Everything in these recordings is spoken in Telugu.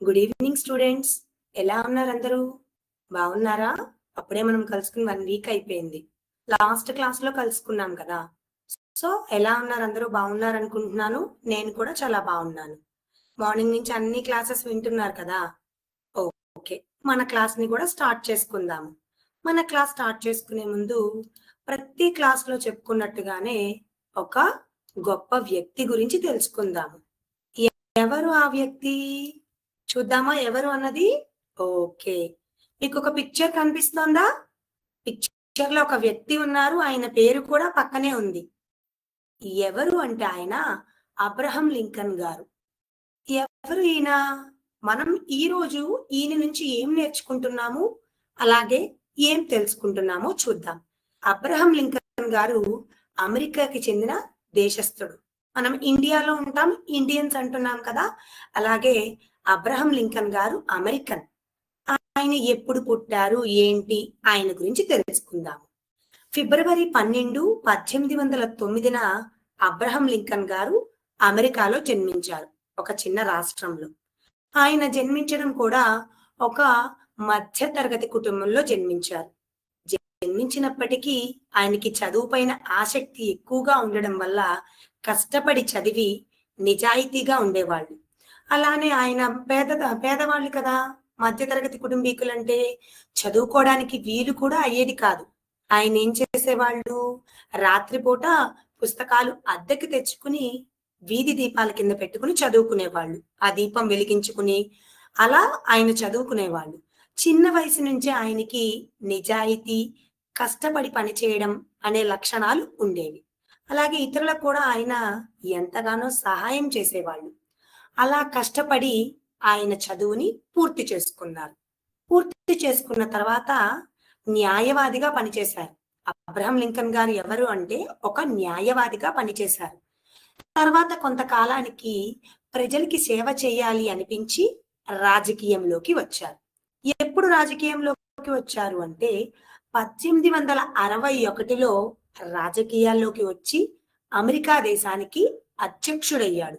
Good evening students. ఎలా ఉన్నారు అందరూ? బాగున్నారా? అప్పుడే మనం కలుసుకుని 1 వీక్ అయిపోయింది. లాస్ట్ క్లాస్లో కలుసుకున్నాం కదా. సో ఎలా ఉన్నారు అందరూ? బాగున్నారు అనుకుంటున్నాను. నేను కూడా చాలా బాగున్నాను. మార్నింగ్ నుంచి అన్ని క్లాసెస్ వింటున్నారు కదా. ఓకే, మన క్లాస్ని కూడా స్టార్ట్ చేసుకుందాము. మన క్లాస్ స్టార్ట్ చేసుకునే ముందు ప్రతి క్లాస్లో చెప్పుకున్నట్టుగానే ఒక గొప్ప వ్యక్తి గురించి తెలుసుకుందాము. ఎవరు ఆ వ్యక్తి? చూద్దామా ఎవరు అన్నది? ఓకే, మీకు ఒక పిక్చర్ కనిపిస్తోందా? పిక్చర్ లో ఒక వ్యక్తి ఉన్నారు, ఆయన పేరు కూడా పక్కనే ఉంది. ఎవరు అంటే ఆయన అబ్రహం లింకన్ గారు. ఎవరు ఈయన? మనం ఈ రోజు ఈయన నుంచి ఏం నేర్చుకుంటున్నాము, అలాగే ఏం తెలుసుకుంటున్నామో చూద్దాం. అబ్రహం లింకన్ గారు అమెరికాకి చెందిన దేశస్థుడు. మనం ఇండియాలో ఉంటాం, ఇండియన్స్ అంటున్నాం కదా. అలాగే అబ్రహం లింకన్ గారు అమెరికన్. ఆయన ఎప్పుడు పుట్టారు, ఏంటి, ఆయన గురించి తెలుసుకుందాం. ఫిబ్రవరి 12, 1809 అబ్రహం లింకన్ గారు అమెరికాలో జన్మించారు, ఒక చిన్న రాష్ట్రంలో. ఆయన జన్మించడం కూడా ఒక మధ్య తరగతి కుటుంబంలో జన్మించారు. జన్మించినప్పటికీ ఆయనకి చదువు పైన ఆసక్తి ఎక్కువగా ఉండడం వల్ల కష్టపడి చదివి నిజాయితీగా ఉండేవాళ్ళు. అలానే ఆయన పేదవాళ్ళు కదా, మధ్యతరగతి కుటుంబీకులంటే చదువుకోవడానికి వీలు కూడా అయ్యేది కాదు. ఆయన ఏం చేసేవాళ్ళు, రాత్రిపూట పుస్తకాలు అద్దెకి తెచ్చుకుని వీధి దీపాల కింద పెట్టుకుని చదువుకునేవాళ్ళు. ఆ దీపం వెలిగించుకుని అలా ఆయన చదువుకునేవాళ్ళు. చిన్న వయసు నుంచే ఆయనకి నిజాయితీ, కష్టపడి పనిచేయడం అనే లక్షణాలు ఉండేవి. అలాగే ఇతరులకు కూడా ఆయన ఎంతగానో సహాయం చేసేవాళ్ళు. అలా కష్టపడి ఆయన చదువుని పూర్తి చేసుకున్నారు. పూర్తి చేసుకున్న తర్వాత న్యాయవాదిగా పనిచేశారు. అబ్రహం లింకన్ గారు ఎవరు అంటే ఒక న్యాయవాదిగా పనిచేశారు. తర్వాత కొంతకాలానికి ప్రజలకి సేవ చేయాలి అనిపించి రాజకీయంలోకి వచ్చారు. ఎప్పుడు రాజకీయంలోకి వచ్చారు అంటే 1861లో రాజకీయాల్లోకి వచ్చి అమెరికా దేశానికి అధ్యక్షుడయ్యాడు.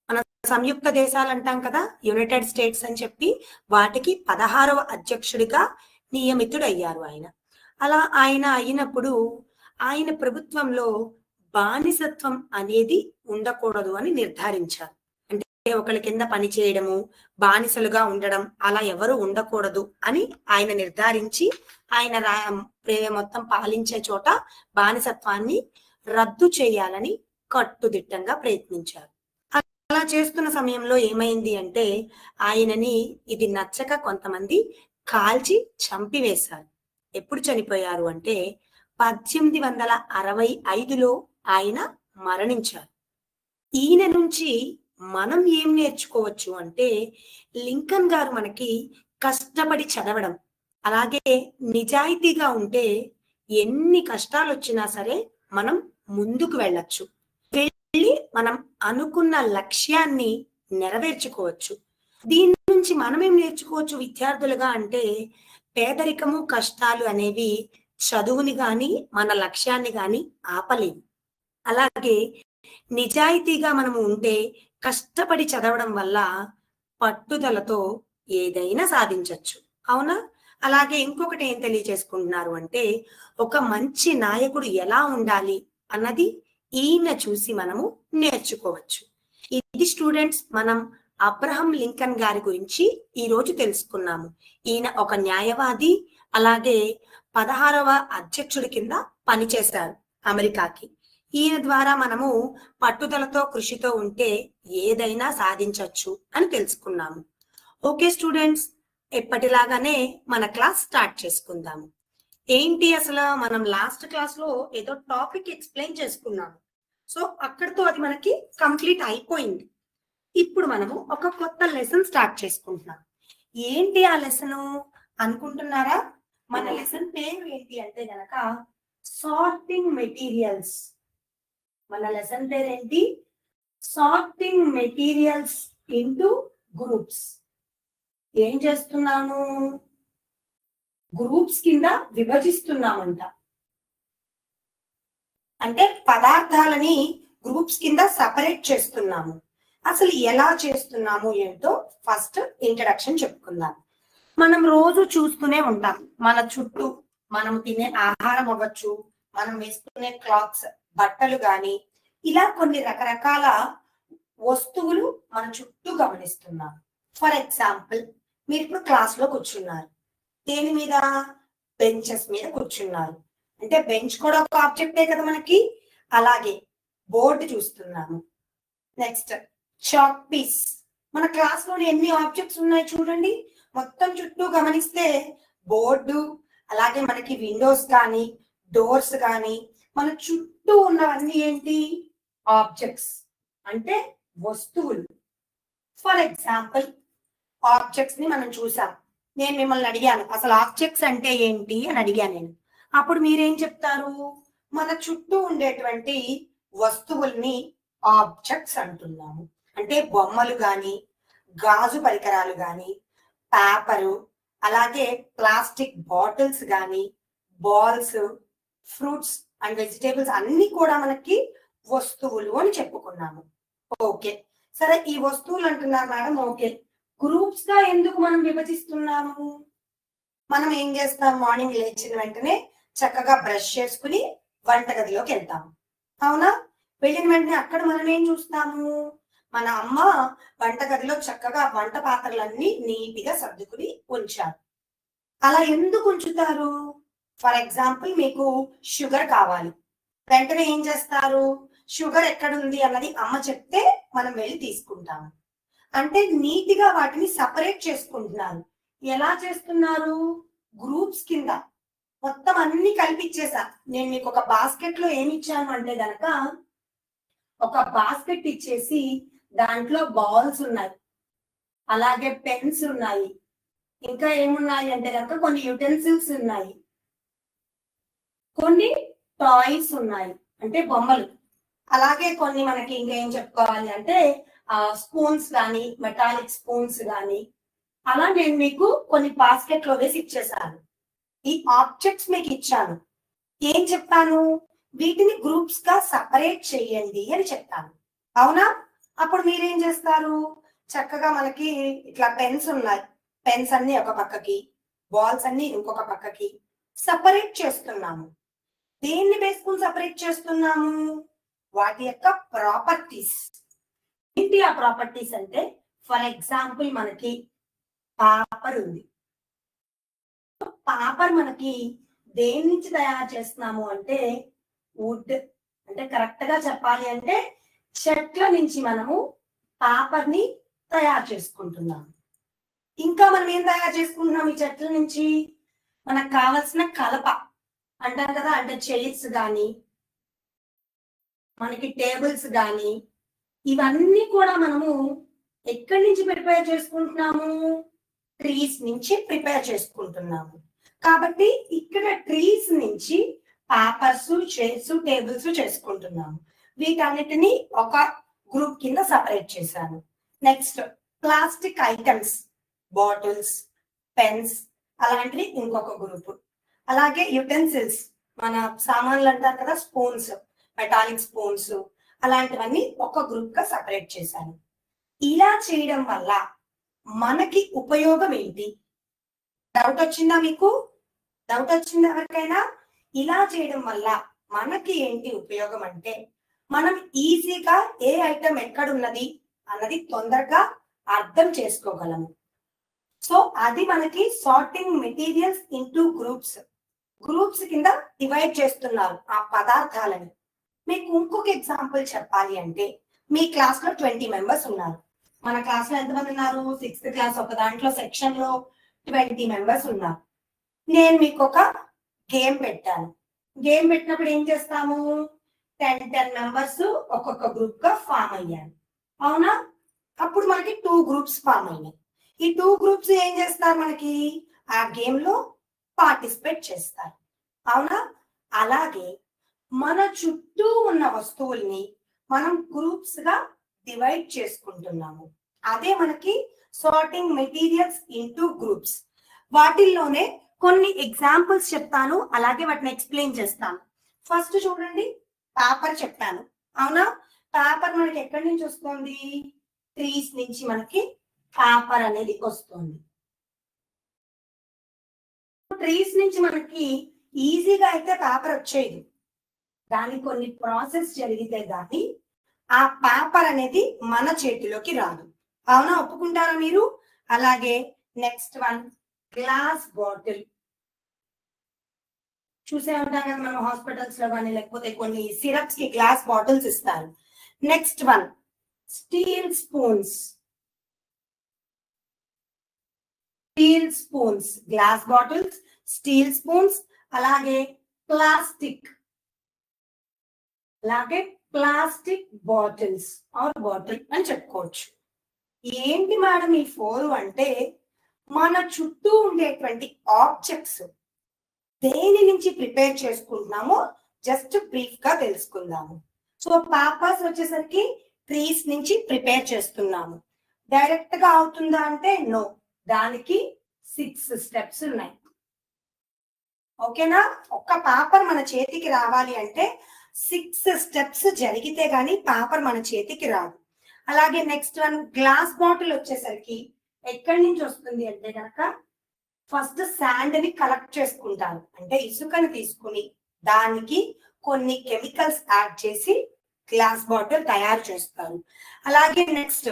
మన సంయుక్త దేశాలు అంటాం కదా, యునైటెడ్ స్టేట్స్ అని చెప్పి, వాటికి 16వ అధ్యక్షుడిగా నియమితుడయ్యారు ఆయన. అలా ఆయన అయినప్పుడు ఆయన ప్రభుత్వంలో బానిసత్వం అనేది ఉండకూడదు అని నిర్ధారించారు. అంటే ఒకళ్ళ కింద పని చేయడము, బానిసలుగా ఉండడం అలా ఎవరు ఉండకూడదు అని ఆయన నిర్ధారించి ఆయన మొత్తం పాలించే చోట బానిసత్వాన్ని రద్దు చేయాలని కట్టుదిట్టంగా ప్రయత్నించారు. అలా చేస్తున్న సమయంలో ఏమైంది అంటే ఆయనని ఇది నచ్చక కొంతమంది కాల్చి చంపివేశారు. ఎప్పుడు చనిపోయారు అంటే 1865లో ఆయన మరణించారు. ఈయన నుంచి మనం ఏం నేర్చుకోవచ్చు అంటే లింకన్ గారు మనకి కష్టపడి చదవడం, అలాగే నిజాయితీగా ఉంటే ఎన్ని కష్టాలు వచ్చినా సరే మనం ముందుకు వెళ్ళొచ్చు, వెళ్ళి మనం అనుకున్న లక్ష్యాన్ని నెరవేర్చుకోవచ్చు. దీని నుంచి మనం ఏం నేర్చుకోవచ్చు విద్యార్థులుగా అంటే పేదరికము, కష్టాలు అనేవి చదువుని గాని మన లక్ష్యాన్ని గాని ఆపలేవు. అలాగే నిజాయితీగా మనము ఉంటే కష్టపడి చదవడం వల్ల పట్టుదలతో ఏదైనా సాధించవచ్చు, అవునా? అలాగే ఇంకొకటి ఏం తెలియజేసుకుంటున్నారు అంటే ఒక మంచి నాయకుడు ఎలా ఉండాలి అన్నది ఈయన చూసి మనము నేర్చుకోవచ్చు. ఇది స్టూడెంట్స్, మనం అబ్రహం లింకన్ గారి గురించి ఈ రోజు తెలుసుకున్నాము. ఈయన ఒక న్యాయవాది, అలాగే 16వ అధ్యక్షుడి కింద పనిచేశారు అమెరికాకి. ఈయన ద్వారా మనము పట్టుదలతో, కృషితో ఉంటే ఏదైనా సాధించవచ్చు అని తెలుసుకున్నాము. ఓకే స్టూడెంట్స్, ఎప్పటిలాగానే మన క్లాస్ స్టార్ట్ చేసుకుందాము. ఏంటి అసలు, మనం లాస్ట్ క్లాస్ లో ఏదో టాపిక్ ఎక్స్ప్లెయిన్ చేసుకున్నాము. సో అక్కడితో అది మనకి కంప్లీట్ అయిపోయింది. ఇప్పుడు మనము ఒక కొత్త లెసన్ స్టార్ట్ చేసుకుంటున్నాం. ఏంటి ఆ లెసన్ అనుకుంటున్నారా? మన లెసన్ పేరు ఏంటి అంటే గనక సార్టింగ్ మెటీరియల్స్. మన లెసన్ పేరు ఏంటి? Sorting materials into groups. ఏం చేస్తున్నాను? గ్రూప్స్ కింద విభజిస్తున్నామంట. అంటే పదార్థాలని గ్రూప్స్ కింద సపరేట్ చేస్తున్నాము. అసలు ఎలా చేస్తున్నాము ఏంటో ఫస్ట్ ఇంట్రడక్షన్ చెప్పుకుందాం. మనం రోజు చూస్తూనే ఉంటాం మన చుట్టూ మనం తినే ఆహారం అవ్వచ్చు, మనం వేసుకునే క్లాత్స్ బట్టలు కానీ ఇలా కొన్ని రకరకాల వస్తువులు మన చుట్టూ గమనిస్తున్నాం. ఫర్ ఎగ్జాంపుల్, మీరు ఇప్పుడు క్లాస్ లో కూర్చున్నారు. దేని మీద? బెంచెస్ మీద కూర్చున్నారు. అంటే బెంచ్ కూడా ఒక ఆబ్జెక్టే కదా మనకి. అలాగే బోర్డు చూస్తున్నాము. Next chalk piece. మన క్లాస్ లో ఎన్ని ఆబ్జెక్ట్స్ ఉన్నాయి చూడండి. మొత్తం చుట్టూ గమనిస్తే బోర్డు, అలాగే మనకి విండోస్ కానీ డోర్స్ కానీ మన చుట్టూ ఉన్నవన్నీ ఏంటి? ఆబ్జెక్ట్స్, అంటే వస్తువులు. ఫర్ ఎగ్జాంపుల్, ఆబ్జెక్ట్స్ ని మనం చూసాం. నేను మిమ్మల్ని అడిగాను అసలు ఆబ్జెక్ట్స్ అంటే ఏంటి అని అడిగాను నేను. అప్పుడు మీరేం చెప్తారు? మన చుట్టూ ఉండేటువంటి వస్తువుల్ని ఆబ్జెక్ట్స్ అంటున్నాము. అంటే బొమ్మలు కానీ, గాజు పరికరాలు కానీ, పేపరు, అలాగే ప్లాస్టిక్ బాటిల్స్ కానీ, బాల్స్, ఫ్రూట్స్ అండ్ వెజిటేబుల్స్ అన్ని కూడా మనకి వస్తువులు అని చెప్పుకున్నాము. ఓకే, సరే ఈ వస్తువులు అంటున్నారు మేడం. ఓకే, గ్రూప్స్ గా ఎందుకు మనం విభజిస్తున్నాము? మనం ఏం చేస్తాం? మార్నింగ్ లేచిన వెంటనే చక్కగా బ్రష్ చేసుకుని వంటగదిలోకి వెళ్తాము. అవునా? వెళ్ళిన వెంటనే అక్కడ మనం ఏం చూస్తాము? మన అమ్మ వంటగదిలో చక్కగా వంట పాత్రలన్నీ నీట్గా సర్దుకుని ఉంచారు. అలా ఎందుకు ఉంచుతారు? ఫర్ ఎగ్జాంపుల్, మీకు షుగర్ కావాలి, వెంటనే ఏం చేస్తారు? షుగర్ ఎక్కడుంది అన్నది అమ్మ చెప్తే మనం వెళ్ళి తీసుకుంటాము. అంటే నీట్గా వాటిని సపరేట్ చేసుకుంటున్నారు. ఎలా చేస్తున్నారు? గ్రూప్స్ కింద మొత్తం అన్ని కలిపిచ్చేసా. నేను మీకు ఒక బాస్కెట్ లో ఏమి ఇచ్చాను అంటే గనక, ఒక బాస్కెట్ ఇచ్చేసి దాంట్లో బాల్స్ ఉన్నాయి, అలాగే పెన్స్ ఉన్నాయి, ఇంకా ఏమున్నాయి అంటే కనుక కొన్ని యుటెన్సిల్స్ ఉన్నాయి, కొన్ని టాయ్స్ ఉన్నాయి అంటే బొమ్మలు, అలాగే కొన్ని మనకి ఇంకా ఏం చెప్పుకోవాలి అంటే స్పూన్స్ కానీ, మెటాలిక్ స్పూన్స్ కానీ, అలా నేను మీకు కొన్ని బాస్కెట్ లో వేసి ఇచ్చేసాను. ఈ ఆబ్జెక్ట్స్ మీకు ఇచ్చాను. ఏం చెప్పాను? వీటిని గ్రూప్స్ గా సపరేట్ చేయండి అని చెప్తాను. అవునా? అప్పుడు మీరేం చేస్తారు? చక్కగా మనకి ఇట్లా పెన్స్ ఉన్నాయి, పెన్స్ అన్ని ఒక పక్కకి, బాల్స్ అన్ని ఇంకొక పక్కకి సపరేట్ చేస్తున్నాము. దేన్ని వేసుకుని సపరేట్ చేస్తున్నాము? వాటి యొక్క ప్రాపర్టీస్. ఏంటి ఆ ప్రాపర్టీస్ అంటే, ఫర్ ఎగ్జాంపుల్ మనకి పేపర్ ఉంది. పేపర్ మనకి దేని నుంచి తయారు చేస్తున్నాము అంటే వుడ్, అంటే కరెక్ట్ గా చెప్పాలి అంటే చెట్ల నుంచి మనము పేపర్ ని తయారు చేసుకుంటున్నాము. ఇంకా మనం ఏం తయారు చేసుకుంటున్నాం ఈ చెట్ల నుంచి? మనకు కావలసిన కలప అంటారు కదా, అంటే చైర్స్ కానీ, మనకి టేబుల్స్ కానీ, ఇవన్నీ కూడా మనము ఎక్కడి నుంచి ప్రిపేర్ చేసుకుంటున్నాము? ట్రీస్ నుంచి ప్రిపేర్ చేసుకుంటున్నాము. కాబట్టి ఇక్కడ ట్రీస్ నుంచి పేపర్స్, చైర్స్, టేబుల్స్ చేసుకుంటున్నాము. వీటన్నిటిని ఒక గ్రూప్ కింద సపరేట్ చేశాను. Next plastic items, bottles, pens అలాంటివి ఇంకొక గ్రూప్. అలాగే యుటెన్సిల్స్, మన సామాన్లు అంటారు కదా, స్పూన్స్, మెటాలిక్ స్పూన్స్, అలాంటివన్నీ ఒక గ్రూప్ గా సపరేట్ చేశాను. ఇలా చేయడం వల్ల మనకి ఉపయోగం ఏంటి? డౌట్ వచ్చిందా మీకు? డౌట్ వచ్చిందా ఎవరికైనా? ఇలా చేయడం వల్ల మనకి ఏంటి ఉపయోగం అంటే, మనం ఈజీగా ఏ ఐటమ్ ఎక్కడున్నది అన్నది తొందరగా అర్థం చేసుకోగలము. సో అది మనకి sorting materials into groups, groups కింద డివైడ్ చేస్తున్నారు ఆ పదార్థాలని. మీకు ఇంకొక ఎగ్జాంపుల్ చెప్పాలి అంటే, మీ క్లాస్ లో 20 మెంబర్స్ ఉన్నారు. మన క్లాస్ లో ఎంతమంది ఉన్నారు? 6th class. ఒక దాంట్లో సెక్షన్ లో 20 మెంబర్స్ ఉన్నారు. నేను మీకు ఒక గేమ్ పెట్టాను. గేమ్ పెట్టినప్పుడు ఏం చేస్తాము? 10 మెంబర్స్ ఒక్కొక్క గ్రూప్ గా ఫామ్ అయ్యారు. అవునా? అప్పుడు మనకి 2 గ్రూప్స్ ఫామ్ అయినాయి. ఈ 2 గ్రూప్స్ ఏం చేస్తారు? మనకి ఆ గేమ్ లో పార్టిసిపేట్ చేస్తారు. అవునా? అలాగే మన చుట్టూ ఉన్న వస్తువుల్ని మనం గ్రూప్స్ గా డివైడ్ చేసుకుంటున్నాము. అదే మనకి సార్టింగ్ మెటీరియల్స్ ఇంటూ గ్రూప్స్. వాటిల్లోనే కొన్ని ఎగ్జాంపుల్స్ చెప్తాను, అలాగే వాటిని ఎక్స్ప్లెయిన్ చేస్తాను. ఫస్ట్ చూడండి, పేపర్ చెప్పాను. అవునా? పేపర్ మనకి ఎక్కడి నుంచి వస్తుంది? ట్రీస్ నుంచి మనకి పేపర్ అనేది వస్తుంది. ట్రీస్ నుంచి మనకి ఈజీగా అయితే పేపర్ వచ్చేది, దానికి కొన్ని ప్రాసెస్ జరిగితే గానీ ఆ పేపర్ అనేది మన చేతిలోకి రాదు. అవునా, ఒప్పుకుంటారా మీరు? అలాగే నెక్స్ట్ వన్ గ్లాస్ బాటిల్. చూసే ఉంటాం కదా మనం హాస్పిటల్స్ లో కానీ, లేకపోతే కొన్ని సిరప్స్ కి గ్లాస్ బాటిల్స్ ఇస్తారు. Next one steel spoons. Steel spoons, glass bottles, steel spoons, అలాగే ప్లాస్టిక్, అలాగే ప్లాస్టిక్ బాటిల్స్ ఆర్ బాటిల్ అని చెప్పుకోవచ్చు. ఏంటి మేడం ఈ 4 అంటే మన చుట్టూ ఉండేటువంటి ఆబ్జెక్ట్స్ దేని నుంచి ప్రిపేర్ చేసుకుంటున్నామో జస్ట్ బ్రీఫ్ గా తెలుసుకుందాము. సో పేపర్స్ వచ్చేసరికి ట్రీస్ నుంచి ప్రిపేర్ చేస్తున్నాము. డైరెక్ట్ గా అవుతుందా అంటే నో, దానికి 6 స్టెప్స్ ఉన్నాయి. ఓకేనా, ఒక్క పేపర్ మన చేతికి రావాలి అంటే 6 స్టెప్స్ జరిగితే గానీ పేపర్ మన చేతికి రాదు. అలాగే నెక్స్ట్ వన్ గ్లాస్ బాటిల్ వచ్చేసరికి ఎక్కడి నుంచి వస్తుంది అంటే కనుక ఫస్ట్ శాండ్ ని కలెక్ట్ చేసుకుంటారు, అంటే ఇసుకని తీసుకుని దానికి కొన్ని కెమికల్స్ యాడ్ చేసి గ్లాస్ బాటిల్ తయారు చేస్తారు. అలాగే నెక్స్ట్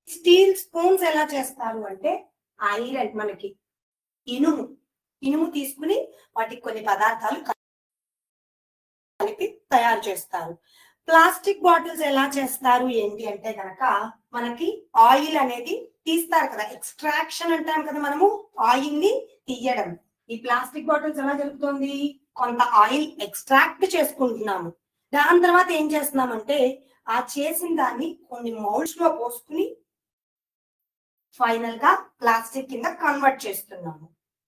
స్టీల్ స్పూన్స్ ఎలా చేస్తారు అంటే ఐరన్, మనకి ఇనుము తీసుకుని వాటికి కొన్ని పదార్థాలు కలిపి తయారు చేస్తారు. ప్లాస్టిక్ బాటిల్స్ ఎలా చేస్తారు ఏంటి అంటే కనుక మనకి ఆయిల్ అనేది తీస్తారు కదా, ఎక్స్ట్రాక్షన్ అంటాం కదా మనము, ఆయిల్ ని తీయడం. ఈ ప్లాస్టిక్ బాటిల్స్ ఎలా జరుగుతుంది, కొంత ఆయిల్ ఎక్స్ట్రాక్ట్ చేసుకుంటున్నాము, దాని తర్వాత ఏం చేస్తున్నామంటే ఆ చేసిన దాన్ని కొన్ని మౌల్డ్స్ లో పోసుకుని ఫైనల్ గా ప్లాస్టిక్ కింద కన్వర్ట్ చేస్తున్నాము.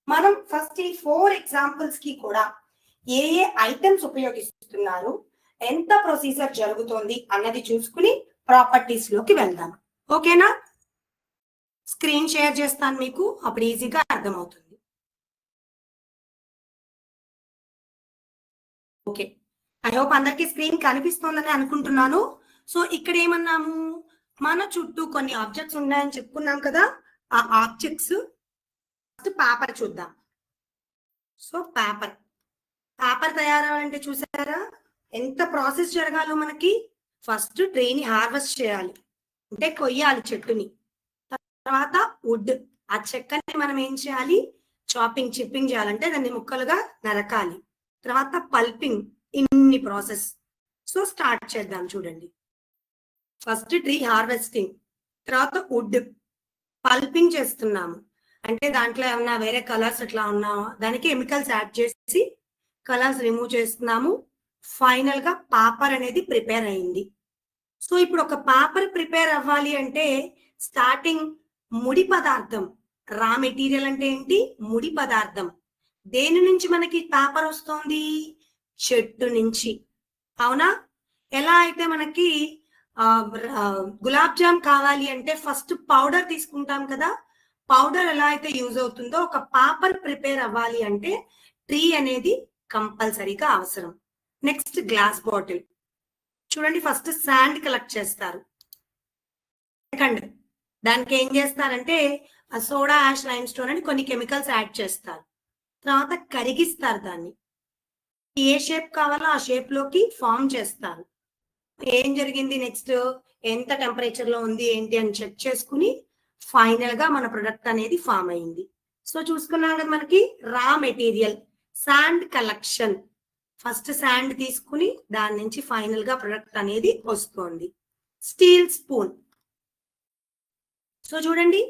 మనం ఫస్ట్ ఈ 4 ఎగ్జాంపుల్స్ కి కూడా ఏ ఏ ఐటమ్స్ ఉపయోగిస్తున్నారు, ఎంత ప్రొసీజర్ జరుగుతోంది అన్నది చూసుకుని ప్రాపర్టీస్ లోకి వెళ్దాం. ఓకేనా, స్క్రీన్ షేర్ చేస్తాను మీకు, అప్పుడు ఈజీగా అర్థమవుతుంది. ఓకే, ఐ హోప్ అందరికి స్క్రీన్ కనిపిస్తోందని అనుకుంటున్నాను. సో ఇక్కడ ఏమన్నాము, మన చుట్టూ కొన్ని ఆబ్జెక్ట్స్ ఉన్నాయని చెప్పుకున్నాం కదా, ఆ ఆబ్జెక్ట్స్ పేపర్ చూద్దాం. సో పేపర్ తయారవ్వాలంటే చూసారా ఎంత ప్రాసెస్ జరగాలో మనకి. ఫస్ట్ ట్రీని హార్వెస్ట్ చేయాలి, అంటే కొయ్యాలి చెట్టుని. తర్వాత వుడ్, ఆ చెక్కని మనం ఏం చేయాలి, చిప్పింగ్ చేయాలంటే దాన్ని ముక్కలుగా నరకాలి. తర్వాత పల్పింగ్, ఇన్ని ప్రాసెస్. సో స్టార్ట్ చేద్దాం చూడండి. ఫస్ట్ ట్రీ హార్వెస్టింగ్, తర్వాత వుడ్ పల్పింగ్ చేస్తున్నాము, అంటే దాంట్లో ఏమన్నా వేరే కలర్స్ అట్లా ఉన్నావా దానికి కెమికల్స్ యాడ్ చేసి కలర్స్ రిమూవ్ చేస్తున్నాము. ఫైనల్ గా పేపర్ అనేది ప్రిపేర్ అయింది. సో ఇప్పుడు ఒక పేపర్ ప్రిపేర్ అవ్వాలి అంటే స్టార్టింగ్ ముడి పదార్థం, రా మెటీరియల్ అంటే ఏంటి, ముడి పదార్థం. దేని నుంచి మనకి పేపర్ వస్తుంది, చెట్టు నుంచి. అవునా, ఎలా అయితే మనకి గులాబ్ జామ్ కావాలి అంటే ఫస్ట్ పౌడర్ తీసుకుంటాం కదా, పౌడర్ ఎలా అయితే యూజ్ అవుతుందో ఒక పేపర్ ప్రిపేర్ అవ్వాలి అంటే ట్రీ అనేది కంపల్సరీగా అవసరం. నెక్స్ట్ గ్లాస్ బాటిల్ చూడండి, ఫస్ట్ శాండ్ కలెక్ట్ చేస్తారు, సెకండ్ దానికి ఏం చేస్తారంటే సోడా యాష్ లైమ్ స్టోన్ అని కొన్ని కెమికల్స్ యాడ్ చేస్తారు, తర్వాత కరిగిస్తారు, దాన్ని ఏ షేప్ కావాలో ఆ షేప్ లోకి ఫామ్ చేస్తారు. ఏం జరిగింది నెక్స్ట్, ఎంత టెంపరేచర్ లో ఉంది ఏంటి అని చెక్ చేసుకుని ఫైనల్ గా మన ప్రొడక్ట్ అనేది ఫామ్ అయింది. సో చూసుకున్నాం కదా, మనకి raw material sand collection, first sand తీసుకుని దాని నుంచి ఫైనల్ గా ప్రొడక్ట్ అనేది వస్తుంది. స్టీల్ స్పూన్, సో చూడండి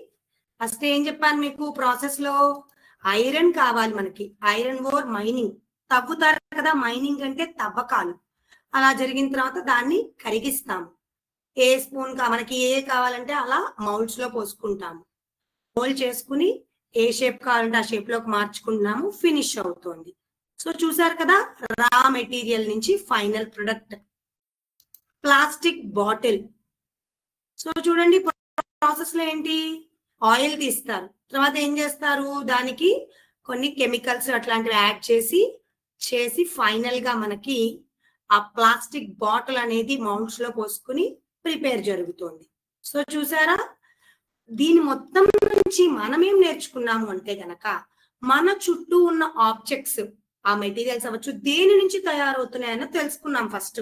ఫస్ట్ ఏం చెప్పాను మీకు ప్రాసెస్ లో, ఐరన్ కావాలి మనకి, ఐరన్ ఓర్ మైనింగ్, తవ్వుతారు కదా, మైనింగ్ అంటే తవ్వకాలు. అలా జరిగిన తర్వాత దాన్ని కరిగిస్తాము. ఏ స్పూన్ మనకి ఏ కావాలంటే అలా మౌల్డ్స్ లో పోసుకుంటాము, మౌల్డ్ చేసుకుని ఏ షేప్ కావాలంటే ఆ షేప్ లోకి మార్చుకుంటున్నాము, ఫినిష్ అవుతుంది. సో చూసారు కదా, రా మెటీరియల్ నుంచి final product. Plastic bottle, so చూడండి ప్రాసెస్ లో ఏంటి, ఆయిల్ తీస్తారు, తర్వాత ఏం చేస్తారు, దానికి కొన్ని కెమికల్స్ అట్లాంటివి యాడ్ చేసి ఫైనల్ గా మనకి ఆ ప్లాస్టిక్ బాటిల్ అనేది మౌల్డ్స్ లో పోసుకుని ప్రిపేర్ జరుగుతుంది. సో చూసారా, దీని మొత్తం నుంచి మనం ఏం నేర్చుకున్నాము అంటే గనక మన చుట్టూ ఉన్న ఆబ్జెక్ట్స్, ఆ మెటీరియల్స్ అవ్వచ్చు, దేని నుంచి తయారవుతున్నాయని తెలుసుకున్నాం. ఫస్ట్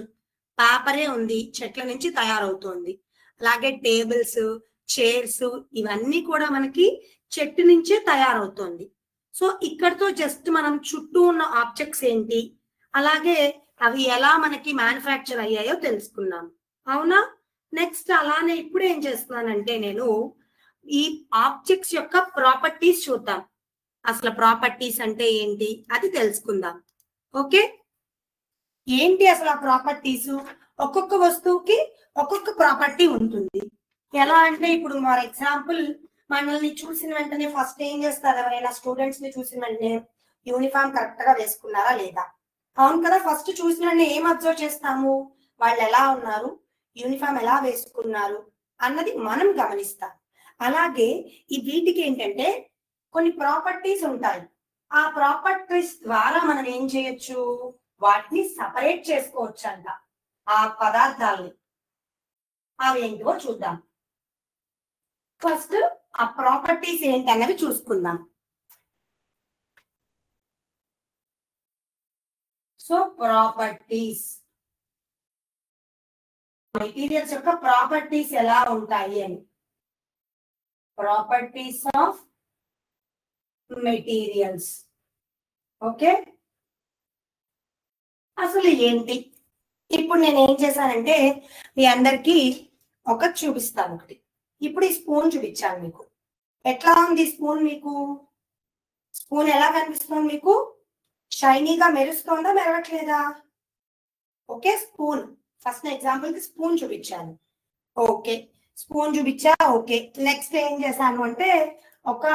పేపరే ఉంది, చెట్ల నుంచి తయారవుతుంది. అలాగే టేబుల్స్, చైర్స్, ఇవన్నీ కూడా మనకి చెట్టు నుంచే తయారవుతుంది. సో ఇక్కడతో జస్ట్ మనం చుట్టూ ఉన్న ఆబ్జెక్ట్స్ ఏంటి, అలాగే అవి ఎలా మనకి మ్యానుఫ్యాక్చర్ అయ్యాయో తెలుసుకున్నాం. అవునా? నెక్స్ట్ అలానే ఇప్పుడు ఏం చేస్తున్నానంటే నేను ఈ ఆబ్జెక్ట్స్ యొక్క ప్రాపర్టీస్ చూద్దాం. అసలు ప్రాపర్టీస్ అంటే ఏంటి అది తెలుసుకుందాం. ఓకే, ఏంటి అసలు ఆ ప్రాపర్టీస్? ఒక్కొక్క వస్తువుకి ఒక్కొక్క ప్రాపర్టీ ఉంటుంది. ఎలా అంటే ఇప్పుడు ఫర్ ఎగ్జాంపుల్ మనల్ని చూసిన వెంటనే ఫస్ట్ ఏం చేస్తారు, ఎవరైనా స్టూడెంట్స్ ని చూసిన వెంటనే యూనిఫామ్ కరెక్ట్ గా వేసుకున్నారా లేదా? అవును కదా, ఫస్ట్ చూసిన వెంటనే ఏం అబ్జర్వ్ చేస్తాము, వాళ్ళు ఎలా ఉన్నారు, యూనిఫామ్ ఎలా వేసుకున్నారు అన్నది మనం గమనిస్తాం. అలాగే ఈ వీటికి ఏంటంటే కొన్ని ప్రాపర్టీస్ ఉంటాయి. ఆ ప్రాపర్టీస్ ద్వారా మనం ఏం చేయొచ్చు, వాటిని సపరేట్ చేసుకోవచ్చు అంట ఆ పదార్థాలని. అవి ఏంటో చూద్దాం. ఫస్ట్ ఆ ప్రాపర్టీస్ ఏంటన్నవి చూసుకుందాం. సో ప్రాపర్టీస్, మెటీరియల్స్ యొక్క ప్రాపర్టీస్ ఎలా ఉంటాయి అని. Properties of materials. ఓకే, అసలు ఏంటి? ఇప్పుడు నేను ఏం చేశానంటే మీ అందరికి ఒకటి చూపిస్తాను. ఒకటి ఇప్పుడు ఈ స్పూన్ చూపించాను మీకు. ఎట్లా ఉంది స్పూన్? మీకు స్పూన్ ఎలా కనిపిస్తుంది? మీకు షైనీగా మెరుస్తుందా, మెరవట్లేదా? ఓకే, స్పూన్ ఫస్ట్ ఎగ్జాంపుల్ కి స్పూన్ చూపించాను. ఓకే, స్పూన్ చూపించా. ఓకే, నెక్స్ట్ ఏం చేశాను అంటే ఒక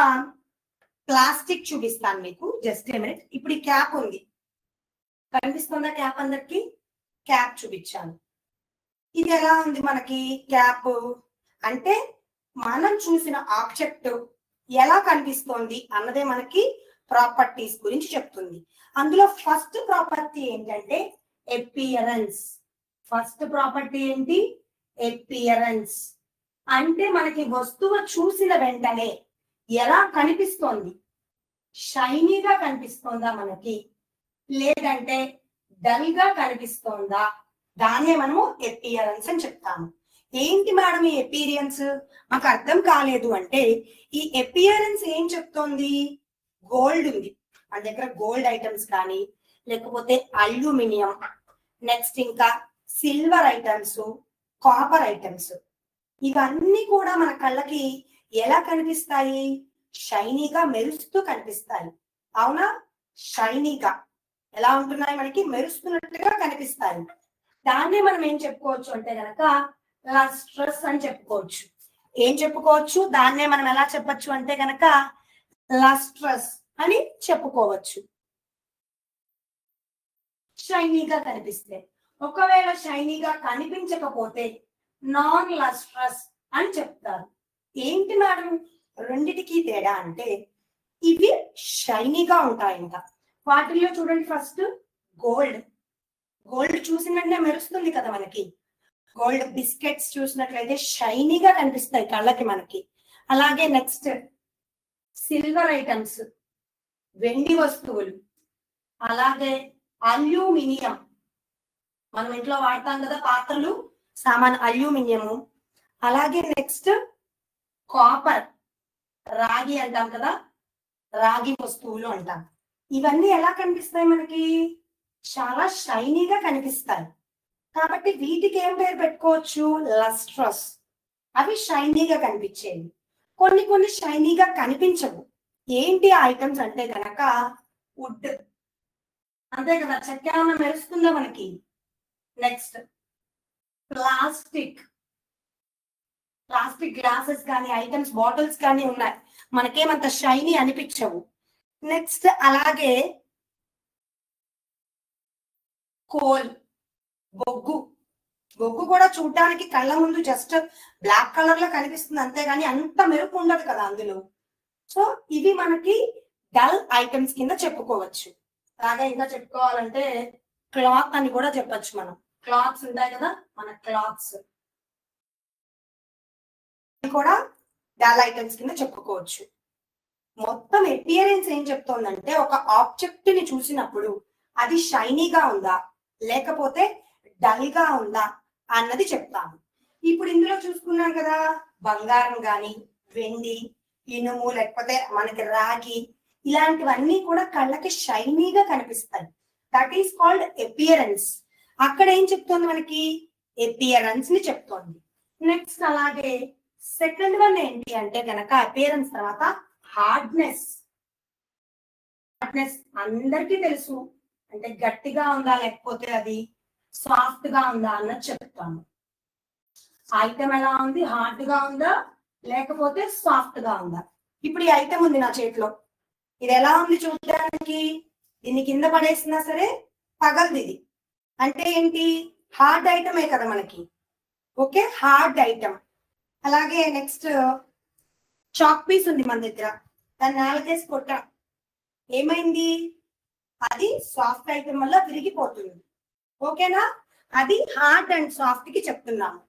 ప్లాస్టిక్ చూపిస్తాను మీకు. Just a minute. ఇప్పుడు ఈ క్యాప్ ఉంది, కనిపిస్తుందా క్యాప్ అందరికి? క్యాప్ చూపించాను. ఇది ఎలా ఉంది మనకి క్యాప్ అంటే మనం చూసిన ఆబ్జెక్ట్ ఎలా కనిపిస్తోంది అన్నదే మనకి ప్రాపర్టీస్ గురించి చెప్తుంది. అందులో ఫస్ట్ ప్రాపర్టీ ఏంటంటే అపియరెన్స్. ఫస్ట్ ప్రాపర్టీ ఏంటి? అపియరెన్స్. అంటే మనకి వస్తువు చూసిన వెంటనే ఎలా కనిపిస్తోంది, షైనీగా కనిపిస్తోందా మనకి, లేదంటే డల్ గా కనిపిస్తోందా, దాన్నే మనము అపియరెన్స్ అని చెప్తాము. ఏంటి మేడం ఈ అపియరెన్స్? మాకు అర్థం కాలేదు అంటే ఈ అపియరెన్స్ ఏం చెప్తోంది? గోల్డ్ ఉంది మన దగ్గర, గోల్డ్ ఐటమ్స్ కానీ లేకపోతే అల్యూమినియం, నెక్స్ట్ ఇంకా సిల్వర్ ఐటమ్స్, కాపర్ ఐటమ్స్, ఇవన్నీ కూడా మన కళ్ళకి ఎలా కనిపిస్తాయి? షైనీగా మెరుస్తూ కనిపిస్తాయి. అవునా? షైనీగా ఎలా ఉంటున్నాయి? మనకి మెరుస్తున్నట్టుగా కనిపిస్తాయి. దాన్నే మనం ఏం చెప్పుకోవచ్చు అంటే గనక లస్ట్రస్ అని చెప్పుకోవచ్చు. ఏం చెప్పుకోవచ్చు? దాన్నే మనం ఎలా చెప్పచ్చు అంటే గనక లస్ట్రస్ అని చెప్పుకోవచ్చు. షైనీగా కనిపిస్తే. ఒకవేళ షైనీగా కనిపించకపోతే నాన్ లస్ట్రస్ అని చెప్తారు. ఏంటి మేడం రెండిటికి తేడా అంటే ఇవి షైనీగా ఉంటాయంట. వాటిల్లో చూడండి, ఫస్ట్ గోల్డ్. గోల్డ్ చూసిన వెంటనే మెరుస్తుంది కదా మనకి. గోల్డ్ బిస్కెట్స్ చూసినట్లయితే షైనీగా కనిపిస్తాయి కళ్ళకి మనకి. అలాగే నెక్స్ట్ సిల్వర్ ఐటమ్స్, వెండి వస్తువులు, అలాగే అల్యూమినియం, మనం ఇంట్లో వాడతాం కదా పాత్రలు, సామాన్ అల్యూమినియము. అలాగే నెక్స్ట్ కాపర్, రాగి అంటాం కదా, రాగి వస్తువులు అంటాం. ఇవన్నీ ఎలా కనిపిస్తాయి మనకి? చాలా షైనీగా కనిపిస్తాయి. కాబట్టి వీటికి ఏం పేరు పెట్టుకోవచ్చు? లస్ట్రస్. అవి షైనీగా కనిపించేవి. కొన్ని కొన్ని షైనీగా కనిపించవు. ఏంటి ఐటమ్స్ అంటే కనుక వుడ్, అంతే కదా, చెక్క ఏమన్నా మెరుస్తుందా మనకి? నెక్స్ట్ ప్లాస్టిక్, ప్లాస్టిక్ గ్లాసెస్ కానీ ఐటమ్స్, బాటిల్స్ కానీ ఉన్నాయి, మనకేమంత షైనీ అనిపించవు. నెక్స్ట్ అలాగే కోల్, బొగ్గు. బొగ్గు కూడా చూడడానికి కళ్ళ ముందు జస్ట్ బ్లాక్ కలర్ లో కనిపిస్తుంది అంతేగాని అంత మెరుపు ఉండదు కదా అందులో. సో ఇవి మనకి డల్ ఐటమ్స్ కింద చెప్పుకోవచ్చు. అలాగే ఇంకా చెప్పుకోవాలంటే క్లాత్ అని కూడా చెప్పచ్చు మనం. క్లాత్స్ ఉంటాయి కదా మన క్లాత్స్, కూడా డల్ ఐటమ్స్ కింద చెప్పుకోవచ్చు. మొత్తం అపియరెన్స్ ఏం చెప్తోందంటే ఒక ఆబ్జెక్ట్ ని చూసినప్పుడు అది షైనీగా ఉందా లేకపోతే డల్ గా ఉందా అన్నది చెప్తాము. ఇప్పుడు ఇందులో చూసుకున్నాం కదా, బంగారం గాని, వెండి, ఇనుము, లేకపోతే మనకి రాగి, ఇలాంటివన్నీ కూడా కళ్ళకి షైనీగా కనిపిస్తాయి. That is called appearance. అక్కడ ఏం చెప్తోంది మనకి? అపియరెన్స్ ని చెప్తోంది. నెక్స్ట్ అలాగే సెకండ్ వన్ ఏంటి అంటే కనుక అపియరెన్స్ తర్వాత హార్డ్నెస్. హార్డ్నెస్ అందరికీ తెలుసు, అంటే గట్టిగా ఉందా లేకపోతే అది సాఫ్ట్ గా ఉందా అన్నది చెప్తాము. ఐటమ్ ఎలా ఉంది, హార్డ్ గా ఉందా లేకపోతే సాఫ్ట్ గా ఉందా? ఇప్పుడు ఈ ఐటమ్ ఉంది నా చేతిలో, ఇది ఎలా ఉంది చూడడానికి? దీన్ని కింద పడేసినా సరే పగలదు ఇది. అంటే ఏంటి? హార్డ్ ఐటమే కదా మనకి. Okay, hard item. అలాగే నెక్స్ట్ చాక్ పీస్ ఉంది మన దగ్గర, దాన్ని నేలకేసి కొట్టా, ఏమైంది? అది సాఫ్ట్ ఐటమ్ వల్ల విరిగిపోతుంది. ఓకేనా? అది హార్డ్ అండ్ సాఫ్ట్ కి చెప్తున్నాము.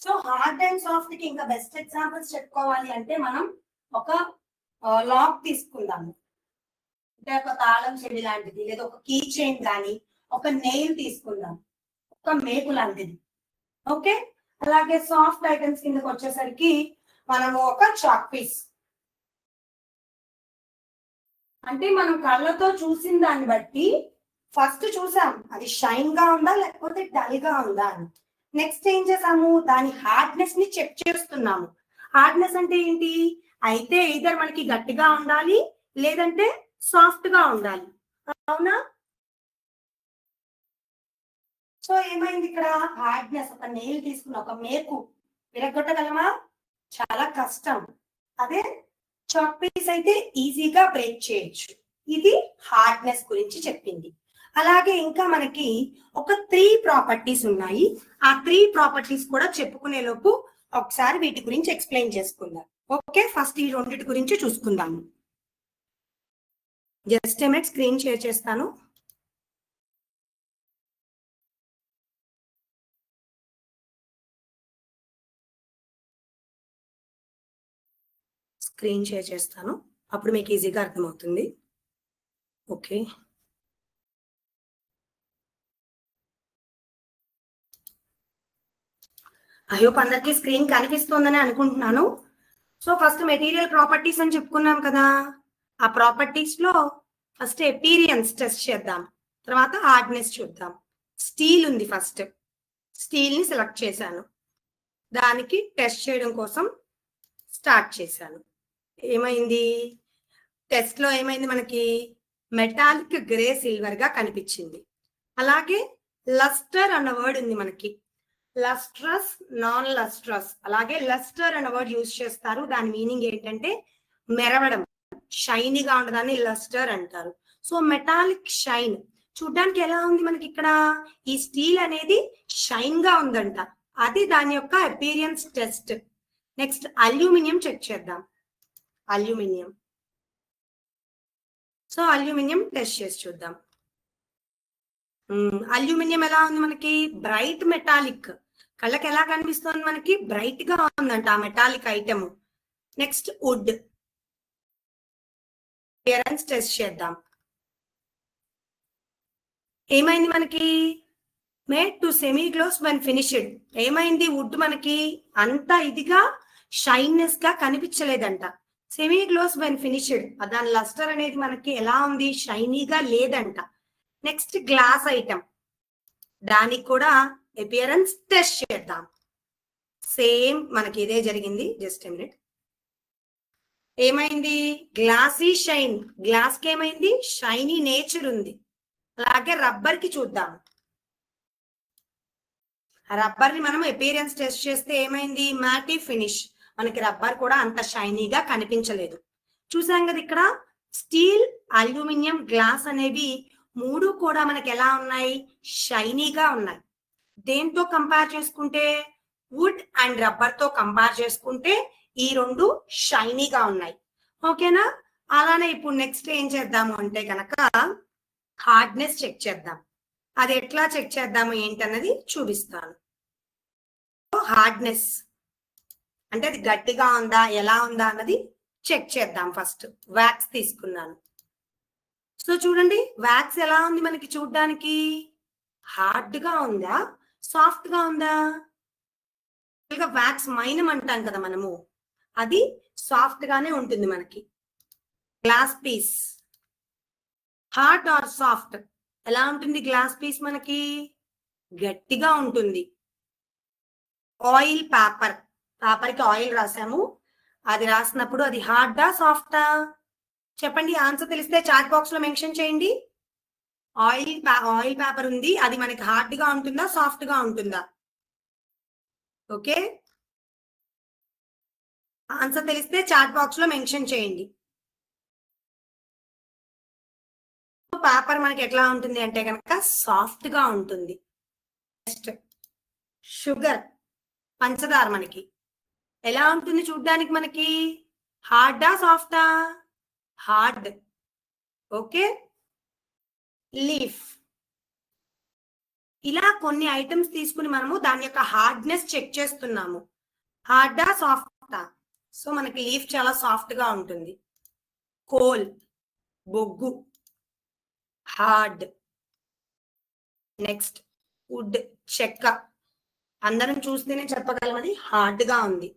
సో హార్డ్ అండ్ సాఫ్ట్ కి ఇంకా బెస్ట్ ఎగ్జాంపుల్స్ చెప్పుకోవాలి అంటే మనం ఒక లాక్ తీసుకుందాము, అంటే ఒక తాళం చెడి లాంటిది, లేదా ఒక కీ చైన్ కానీ, ఒక నెయిల్ తీసుకుందాం, ఒక మేకు లాంటిది. ఓకే, అలాగే సాఫ్ట్ ఐటమ్స్ కిందకి వచ్చేసరికి మనము ఒక చాక్ పీస్, అంటే మనం కళ్ళతో చూసిన దాన్ని బట్టి ఫస్ట్ చూసాం అది షైన్ గా ఉందా లేకపోతే డల్ గా ఉందా అని. నెక్స్ట్ ఏం చేసాము? దాని హార్డ్నెస్ ని చెక్ చేస్తున్నాము. హార్డ్నెస్ అంటే ఏంటి? అయితే ఇద్దరు మనకి గట్టిగా ఉండాలి లేదంటే సాఫ్ట్ గా ఉండాలి, అవునా? సో ఏమైంది ఇక్కడ? హార్డ్నెస్. ఒక నెయిల్ తీసుకున్న ఒక మేకు విరగొట్టగలమా? చాలా కష్టం. అదే చాక్ పీస్ అయితే ఈజీగా బ్రేక్ చేయొచ్చు. ఇది హార్డ్నెస్ గురించి చెప్పింది. అలాగే ఇంకా మనకి ఒక 3 ప్రాపర్టీస్ ఉన్నాయి. ఆ 3 ప్రాపర్టీస్ కూడా చెప్పుకునే లోపు ఒకసారి వీటి గురించి ఎక్స్ప్లెయిన్ చేసుకుందాం. ఓకే, ఫస్ట్ ఈ రెండింటి గురించి చూసుకుందాము. Just a minute, screen share చేస్తాను. స్క్రీన్ షేర్ చేస్తాను, అప్పుడు మీకు ఈజీగా అర్థమవుతుంది. ఓకే, ఐ హోప్ అందరికీ స్క్రీన్ కనిపిస్తోందని అనుకుంటున్నాను. సో ఫస్ట్ మెటీరియల్ ప్రాపర్టీస్ అని చెప్పుకున్నాం కదా, ఆ ప్రాపర్టీస్ లో ఫస్ట్ అపియరెన్స్ టెస్ట్ చేద్దాం, తర్వాత హార్డ్నెస్ చూద్దాం. స్టీల్ ఉంది, ఫస్ట్ స్టీల్ ని సెలెక్ట్ చేశాను, దానికి టెస్ట్ చేయడం కోసం స్టార్ట్ చేశాను. ఏమైంది? టెస్ట్ లో ఏమైంది? మనకి మెటాలిక్ గ్రే సిల్వర్ గా కనిపించింది. అలాగే లస్టర్ అన్న వర్డ్ ఉంది మనకి, లస్ట్రస్, నాన్ లస్ట్రస్. అలాగే లస్టర్ అన్న వర్డ్ యూజ్ చేస్తారు, దాని మీనింగ్ ఏంటంటే మెరవడం, షైనీగా ఉండదాన్ని లస్టర్ అంటారు. సో మెటాలిక్ షైన్ చూడ్డానికి ఎలా ఉంది మనకి? ఇక్కడ ఈ స్టీల్ అనేది షైన్ గా ఉందంట, అది దాని యొక్క appearance test. Next aluminium check చేద్దాం. అల్యూమినియం, సో అల్యూమినియం టెస్ట్ చేసి చూద్దాం. అల్యూమినియం ఎలా ఉంది మనకి? బ్రైట్ మెటాలిక్, కళ్ళకి ఎలా కనిపిస్తుంది మనకి? బ్రైట్ గా ఉందంట ఆ metallic item. Next wood, appearance test చేద్దాం. ఏమైంది మనకి? Made to semi gloss when finished. ఏమైంది? వుడ్ మనకి అంత ఇదిగా షైన్నెస్ గా కనిపించలేదంట. సెమీ గ్లోస్ వెన్ ఫినిష్డ్, దాని లస్టర్ అనేది మనకి ఎలా ఉంది? షైనీగా లేదంట. నెక్స్ట్ గ్లాస్ ఐటమ్, దానికి కూడా అపియరెన్స్ టెస్ట్ చేద్దాం. సేమ్ మనకి ఇదే జరిగింది. Just a minute. ఏమైంది? గ్లాసీ షైన్, గ్లాస్ కి ఏమైంది? షైనీ నేచర్ ఉంది. అలాగే రబ్బర్ కి చూద్దాం. రబ్బర్ ని మనం అపియరెన్స్ టెస్ట్ చేస్తే ఏమైంది? మ్యాటీ ఫినిష్, మనకి రబ్బర్ కూడా అంత షైనీగా కనిపించలేదు. చూసాం కదా ఇక్కడ స్టీల్, అల్యూమినియం, గ్లాస్ అనేవి మూడు కూడా మనకి ఎలా ఉన్నాయి? షైనీగా ఉన్నాయి. దేంతో కంపేర్ చేసుకుంటే? వుడ్ అండ్ రబ్బర్ తో కంపేర్ చేసుకుంటే ఈ రెండు షైనీగా ఉన్నాయి. ఓకేనా? అలానే ఇప్పుడు నెక్స్ట్ ఏం చేద్దాము అంటే కనుక హార్డ్నెస్ చెక్ చేద్దాం. అది ఎట్లా చెక్ చేద్దాము ఏంటన్నది చూపిస్తాను. హార్డ్నెస్ అంటే అది గట్టిగా ఉందా ఎలా ఉందా అన్నది చెక్ చేద్దాం. ఫస్ట్ వ్యాక్స్ తీసుకున్నాను. సో చూడండి వ్యాక్స్ ఎలా ఉంది మనకి చూడ్డానికి, హార్డ్ గా ఉందా సాఫ్ట్ గా ఉందా? వ్యాక్స్ మైనం అంటాం కదా మనము, అది సాఫ్ట్ గానే ఉంటుంది మనకి. Glass piece hard or soft, ఎలా ఉంటుంది గ్లాస్ పీస్ మనకి? గట్టిగా ఉంటుంది. ఆయిల్ పేపర్, పేపర్ కి ఆయిల్ రాసాము, అది రాసినప్పుడు అది హార్డా సాఫ్టా? చెప్పండి, ఆన్సర్ తెలిస్తే చాట్ బాక్స్ లో మెన్షన్ చేయండి. ఆయిల్ పేపర్ ఉంది, అది మనకి హార్డ్ గా ఉంటుందా సాఫ్ట్ గా ఉంటుందా? ఓకే, ఆన్సర్ తెలిస్తే చాట్ బాక్స్ లో మెన్షన్ చేయండి. పేపర్ మనకి ఎట్లా ఉంటుంది అంటే కనుక సాఫ్ట్ గా ఉంటుంది. నెక్స్ట్ షుగర్, పంచదార మనకి ఎలా ఉంటుంది చూడ్డానికి మనకి? హార్డా సాఫ్టా? హార్డ్. Okay, leaf. ఇలా కొన్ని ఐటమ్స్ తీసుకుని మనము దాని యొక్క హార్డ్నెస్ చెక్ చేస్తున్నాము, హార్డా సాఫ్టా. సో మనకి లీఫ్ చాలా సాఫ్ట్ గా ఉంటుంది. కోల్, బొగ్గు, హార్డ్. నెక్స్ట్ వుడ్, చెక్క. అందరం చూస్తేనే చెప్పగలం అది హార్డ్ గా ఉంది.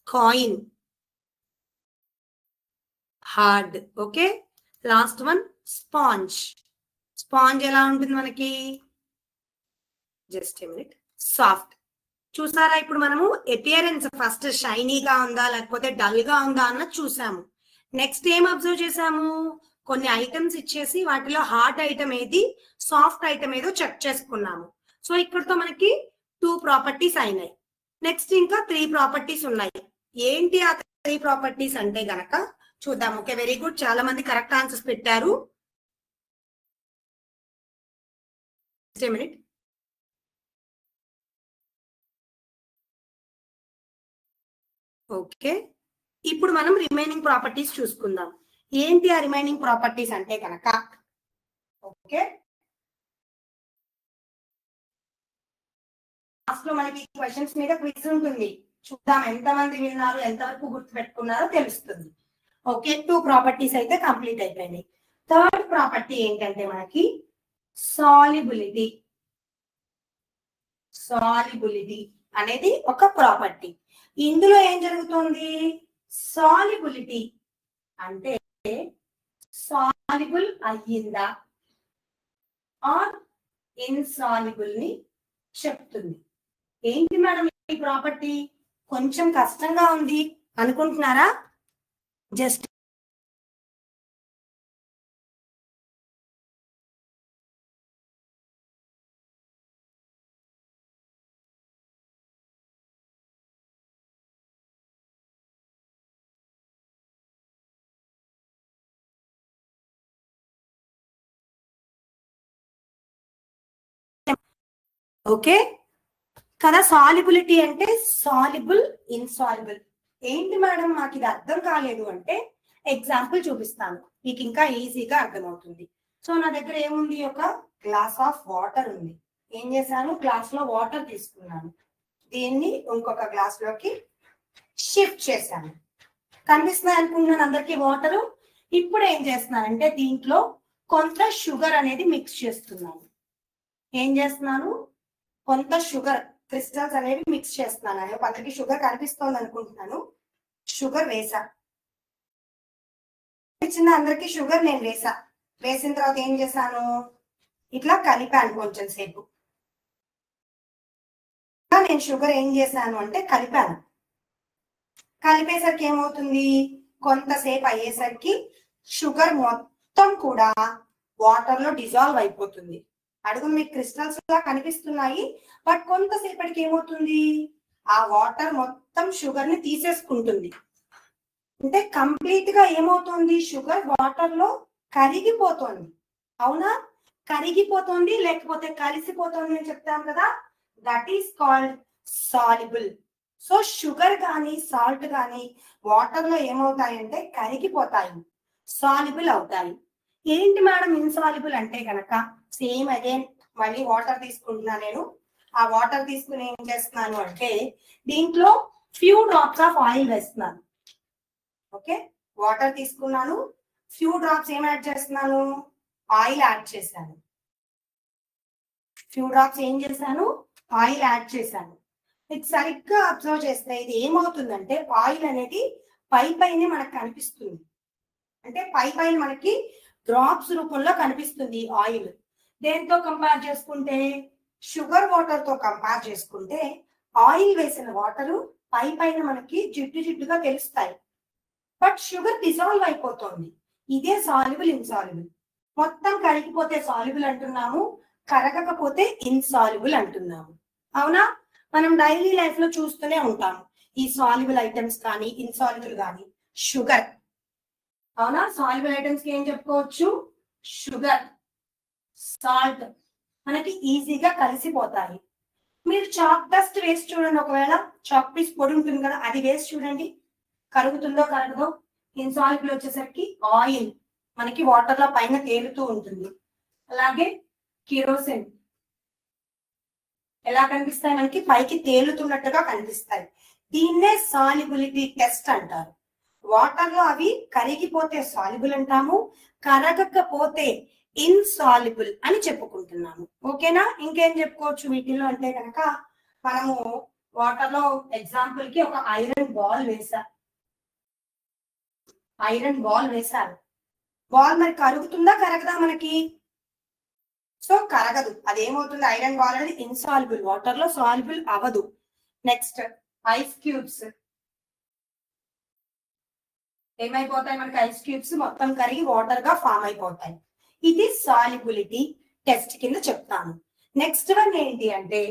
Coin, hard. Okay, last one sponge. Sponge ఎలా ఉంటుంది మనకి? Just a minute, soft. చూసారా, ఇప్పుడు మనము అపియరెన్స్ ఫస్ట్ షైనీగా ఉందా లేకపోతే డల్ గా ఉందా అన్నది చూసాము. నెక్స్ట్ ఏం అబ్జర్వ్ చేసాము? కొన్ని ఐటమ్స్ ఇచ్చేసి వాటిలో హార్డ్ ఐటమ్ ఏది సాఫ్ట్ ఐటమ్ ఏదో చెక్ చేసుకున్నాము. సో ఇక్కడతో మనకి 2 ప్రాపర్టీస్ అయినాయి. నెక్స్ట్ ఇంకా 3 ప్రాపర్టీస్ ఉన్నాయి. ఏంటి ఆ 3 ప్రాపర్టీస్ అంటే గనక చూద్దాం. ఓకే, వెరీ గుడ్, చాలా మంది కరెక్ట్ ఆన్సర్స్ పెట్టారు. Just a minute. ఓకే, ఇప్పుడు మనం రిమైనింగ్ ప్రాపర్టీస్ చూసుకుందాం. ఏంటి ఆ రిమైనింగ్ ప్రాపర్టీస్ అంటే కనుక, ఓకే, లాస్ట్ లో మనకి క్వశ్చన్స్ మీద క్విజ్ ఉంటుంది. చూద్దాం ఎంతమంది విన్నారు, ఎంతవరకు గుర్తు పెట్టుకున్నారో తెలుస్తుంది. ఓకే, 2 ప్రాపర్టీస్ అయితే కంప్లీట్ అయిపోయినాయి. థర్డ్ ప్రాపర్టీ ఏంటంటే మనకి సాల్యుబిలిటీ. సాల్యుబిలిటీ అనేది ఒక ప్రాపర్టీ. ఇందులో ఏం జరుగుతుంది? సాల్యుబిలిటీ అంటే సాల్యుబుల్ అయ్యిందా ఆర్ ఇన్సాల్యుబుల్ ని చెప్తుంది. ఏంటి మేడం ఈ ప్రాపర్టీ? కొంచెం కష్టంగా ఉంది అనుకుంటున్నారా? జస్ట్ ఓకే కదా, సాల్యుబిలిటీ అంటే సాల్యుబుల్ ఇన్సాల్యుబుల్. ఏంటి మేడం మాకు ఇది అర్థం కాలేదు అంటే ఎగ్జాంపుల్ చూపిస్తాను, మీకు ఇంకా ఈజీగా అర్థమవుతుంది. సో నా దగ్గర ఏముంది, ఒక గ్లాస్ ఆఫ్ వాటర్ ఉంది. ఏం చేశాను, గ్లాస్ లో వాటర్ తీసుకున్నాను, దీన్ని ఇంకొక గ్లాస్ లోకి షిఫ్ట్ చేశాను. కనిపిస్తున్నాయి అనుకుంటున్నాను అందరికి వాటరు. ఇప్పుడు ఏం చేస్తున్నానంటే దీంట్లో కొంత షుగర్ అనేది మిక్స్ చేస్తున్నాను. ఏం చేస్తున్నాను, కొంత షుగర్ క్రిస్టల్స్ అనేవి మిక్స్ చేస్తున్నాను. అందరికి షుగర్ కనిపిస్తోంది అనుకుంటున్నాను. షుగర్ వేసా, చిన్న అందరికి షుగర్ నేను వేసా. వేసిన తర్వాత ఏం చేశాను, ఇట్లా కలిపాను కొంచెం సేపు. నేను షుగర్ ఏం చేశాను అంటే కలిపాను. కలిపేసరికి ఏమవుతుంది, కొంతసేపు అయ్యేసరికి షుగర్ మొత్తం కూడా వాటర్ లో డిజాల్వ్ అయిపోతుంది. అడుగు మీకు క్రిస్టల్స్ లా కనిపిస్తున్నాయి, బట్ కొంతసేపటికి ఏమవుతుంది, ఆ వాటర్ మొత్తం షుగర్ ని తీసేసుకుంటుంది. అంటే కంప్లీట్ గా ఏమవుతుంది, షుగర్ వాటర్ లో కరిగిపోతుంది. అవునా, కరిగిపోతుంది లేకపోతే కలిసిపోతుంది అని చెప్తాం కదా, that is called soluble. So sugar కానీ సాల్ట్ కానీ వాటర్ లో ఏమవుతాయంటే కరిగిపోతాయి, సాల్యుబుల్ అవుతాయి. ఏంటి మేడం ఇన్సాల్యుబుల్ అంటే కనుక సేమ్ అగైన్ మళ్ళీ వాటర్ తీసుకుంటున్నా నేను. ఆ వాటర్ తీసుకుని ఏం చేస్తున్నాను అంటే దీంట్లో ఫ్యూ డ్రాప్స్ ఆఫ్ ఆయిల్ వేస్తున్నాను. ఓకే, వాటర్ తీసుకున్నాను, ఫ్యూ డ్రాప్స్ ఏం యాడ్ చేస్తున్నాను, ఆయిల్ యాడ్ చేశాను. ఫ్యూ డ్రాప్స్ ఏం చేశాను, ఆయిల్ యాడ్ చేశాను. మీకు సరిగ్గా అబ్జర్వ్ చేస్తే ఇది ఏమవుతుందంటే ఆయిల్ అనేది పై పైనే మనకు కనిపిస్తుంది. అంటే పై పైన మనకి డ్రాప్స్ రూపంలో కనిపిస్తుంది ఆయిల్. దేంతో కంపేర్ చేసుకుంటే షుగర్ వాటర్ తో కంపేర్ చేసుకుంటే ఆయిల్ వేసిన వాటర్ పై పైన మనకి జిడ్డు జిడ్డుగా తెలుస్తాయి. బట్ షుగర్ డిజాల్వ్ అయిపోతుంది. ఇదే సాల్యుబుల్ ఇన్సాల్యుబుల్. మొత్తం కరిగిపోతే సాల్యుబుల్ అంటున్నాము, కరగకపోతే ఇన్సాల్యుబుల్ అంటున్నాము. అవునా? మనం డైలీ లైఫ్ లో చూస్తూనే ఉంటాము ఈ సాల్యుబుల్ ఐటమ్స్ కానీ ఇన్సాల్యుబుల్ కానీ. షుగర్, అవునా, సాల్యుబుల్ ఐటమ్స్ కి ఏం చెప్పుకోవచ్చు, షుగర్, సాల్ట్ మనకి ఈజీగా కలిసిపోతాయి. మీరు చాక్ డస్ట్ వేసి చూడండి, ఒకవేళ చాక్ పీస్ పొడి ఉంటుంది కదా, అది వేసి చూడండి కరుగుతుందో కరగదో. ఇన్సాల్యుబుల్ వచ్చేసరికి ఆయిల్ మనకి వాటర్ లో పైన తేలుతూ ఉంటుంది. అలాగే కిరోసిన్ ఎలా కనిపిస్తాయి, మనకి పైకి తేలుతున్నట్టుగా కనిపిస్తాయి. దీన్నే సాల్యుబిలిటీ టెస్ట్ అంటారు. వాటర్ లో అవి కరిగిపోతే సాల్యుబుల్ అంటాము, కరగకపోతే ఇన్సాల్యుబుల్ అని చెప్పుకుంటున్నాము. ఓకేనా? ఇంకేం చెప్పుకోవచ్చు వీటిల్లో అంటే కనుక మనము వాటర్ లో ఎగ్జాంపుల్ కి ఒక ఐరన్ బాల్ వేసారు. ఐరన్ బాల్ వేశారు. బాల్ మరి కరుగుతుందా కరగదా మనకి? సో కరగదు. అదేమవుతుంది, ఐరన్ బాల్ అనేది ఇన్సాల్యుబుల్, వాటర్ లో సాల్యుబుల్ అవ్వదు. నెక్స్ట్ ఐస్ క్యూబ్స్ ఏమైపోతాయి మనకి, ఐస్ క్యూబ్స్ మొత్తం కరిగి వాటర్ గా ఫామ్ అయిపోతాయి. ఇది సాల్యుబిలిటీ టెస్ట్ కింద చెప్తాను. నెక్స్ట్ వన్ ఏంటి అంటే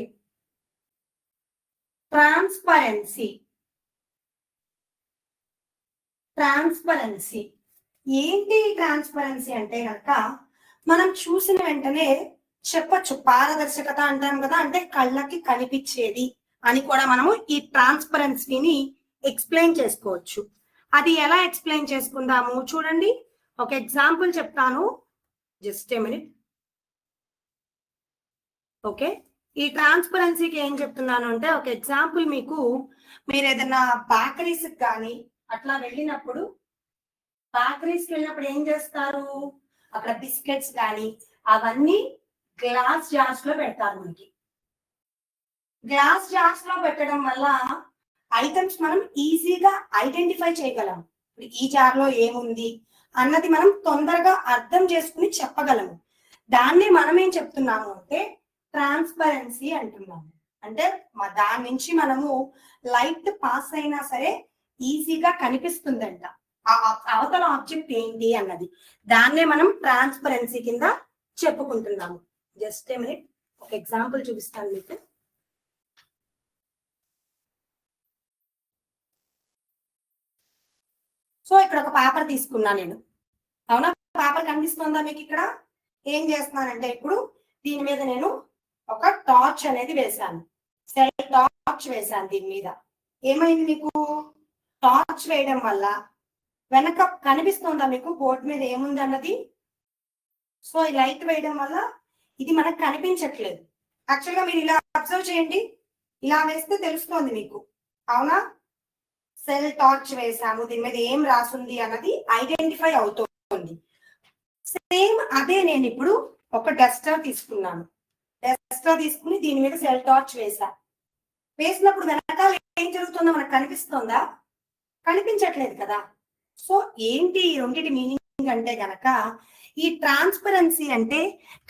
ట్రాన్స్పరెన్సీ. ట్రాన్స్పరెన్సీ ఏంటి? ట్రాన్స్పరెన్సీ అంటే కనుక మనం చూసిన వెంటనే చెప్పొచ్చు, పారదర్శకత అంటాం కదా, అంటే కళ్ళకి కనిపించేది అని కూడా మనము ఈ ట్రాన్స్పరెన్సీని ఎక్స్ప్లెయిన్ చేసుకోవచ్చు. అది ఎలా ఎక్స్ప్లెయిన్ చేసుకుందాము చూడండి. ఒక ఎగ్జాంపుల్ చెప్తాను, జస్ట్ ఏ మినిట్. ఓకే, ఈ ట్రాన్స్పరెన్సీకి ఏం చెప్తున్నాను అంటే ఒక ఎగ్జాంపుల్ మీకు, మీరు ఏదైనా బేకరీస్ కానీ అట్లా వెళ్ళినప్పుడు, బేకరీస్కి వెళ్ళినప్పుడు ఏం చేస్తారు, అక్కడ బిస్కెట్స్ కానీ అవన్నీ గ్లాస్ జార్స్ లో పెడతారు. మనకి గ్లాస్ జార్స్ లో పెట్టడం వల్ల ఐటమ్స్ మనం ఈజీగా ఐడెంటిఫై చేయగలం. ఈ జార్ లో ఏముంది అన్నది మనం తొందరగా అర్థం చేసుకుని చెప్పగలము. దాన్ని మనం ఏం చెప్తున్నాము అంటే ట్రాన్స్పరెన్సీ అంటున్నాము. అంటే దాని నుంచి మనము లైట్ పాస్ అయినా సరే ఈజీగా కనిపిస్తుందంట ఆ అవతల ఆబ్జెక్ట్ ఏంటి అన్నది. దాన్నే మనం ట్రాన్స్పరెన్సీ కింద చెప్పుకుంటున్నాము. జస్ట్ ఏ మినిట్, ఒక ఎగ్జాంపుల్ చూపిస్తాను మీకు. సో ఇక్కడ ఒక పేపర్ తీసుకున్నా నేను. అవునా, పేపర్ కనిపిస్తుందా మీకు? ఇక్కడ ఏం చేస్తున్నానంటే ఇప్పుడు దీని మీద నేను ఒక టార్చ్ అనేది వేశాను, సెల్ టార్చ్ వేశాను. దీని మీద ఏమైంది, మీకు టార్చ్ వేయడం వల్ల వెనక కనిపిస్తుందా మీకు బోర్డు మీద ఏముంది అన్నది? సో ఈ లైట్ వేయడం వల్ల ఇది మనకు కనిపించట్లేదు. యాక్చువల్గా మీరు ఇలా అబ్జర్వ్ చేయండి, ఇలా వేస్తే తెలుస్తోంది మీకు. అవునా, సెల్ టార్చ్ వేసాము, దీని మీద ఏం రాసుంది అన్నది ఐడెంటిఫై అవుతుంది. సేమ్ అదే నేను ఇప్పుడు ఒక డస్టర్ తీసుకున్నాను. డస్టర్ తీసుకుని దీని మీద సెల్ టార్చ్ వేసా. వేసినప్పుడు వెనకాల ఏం జరుగుతుందో మనకు కనిపిస్తుందా? కనిపించట్లేదు కదా. సో ఏంటి రెండింటి మీనింగ్ అంటే గనక ఈ ట్రాన్స్పరెన్సీ అంటే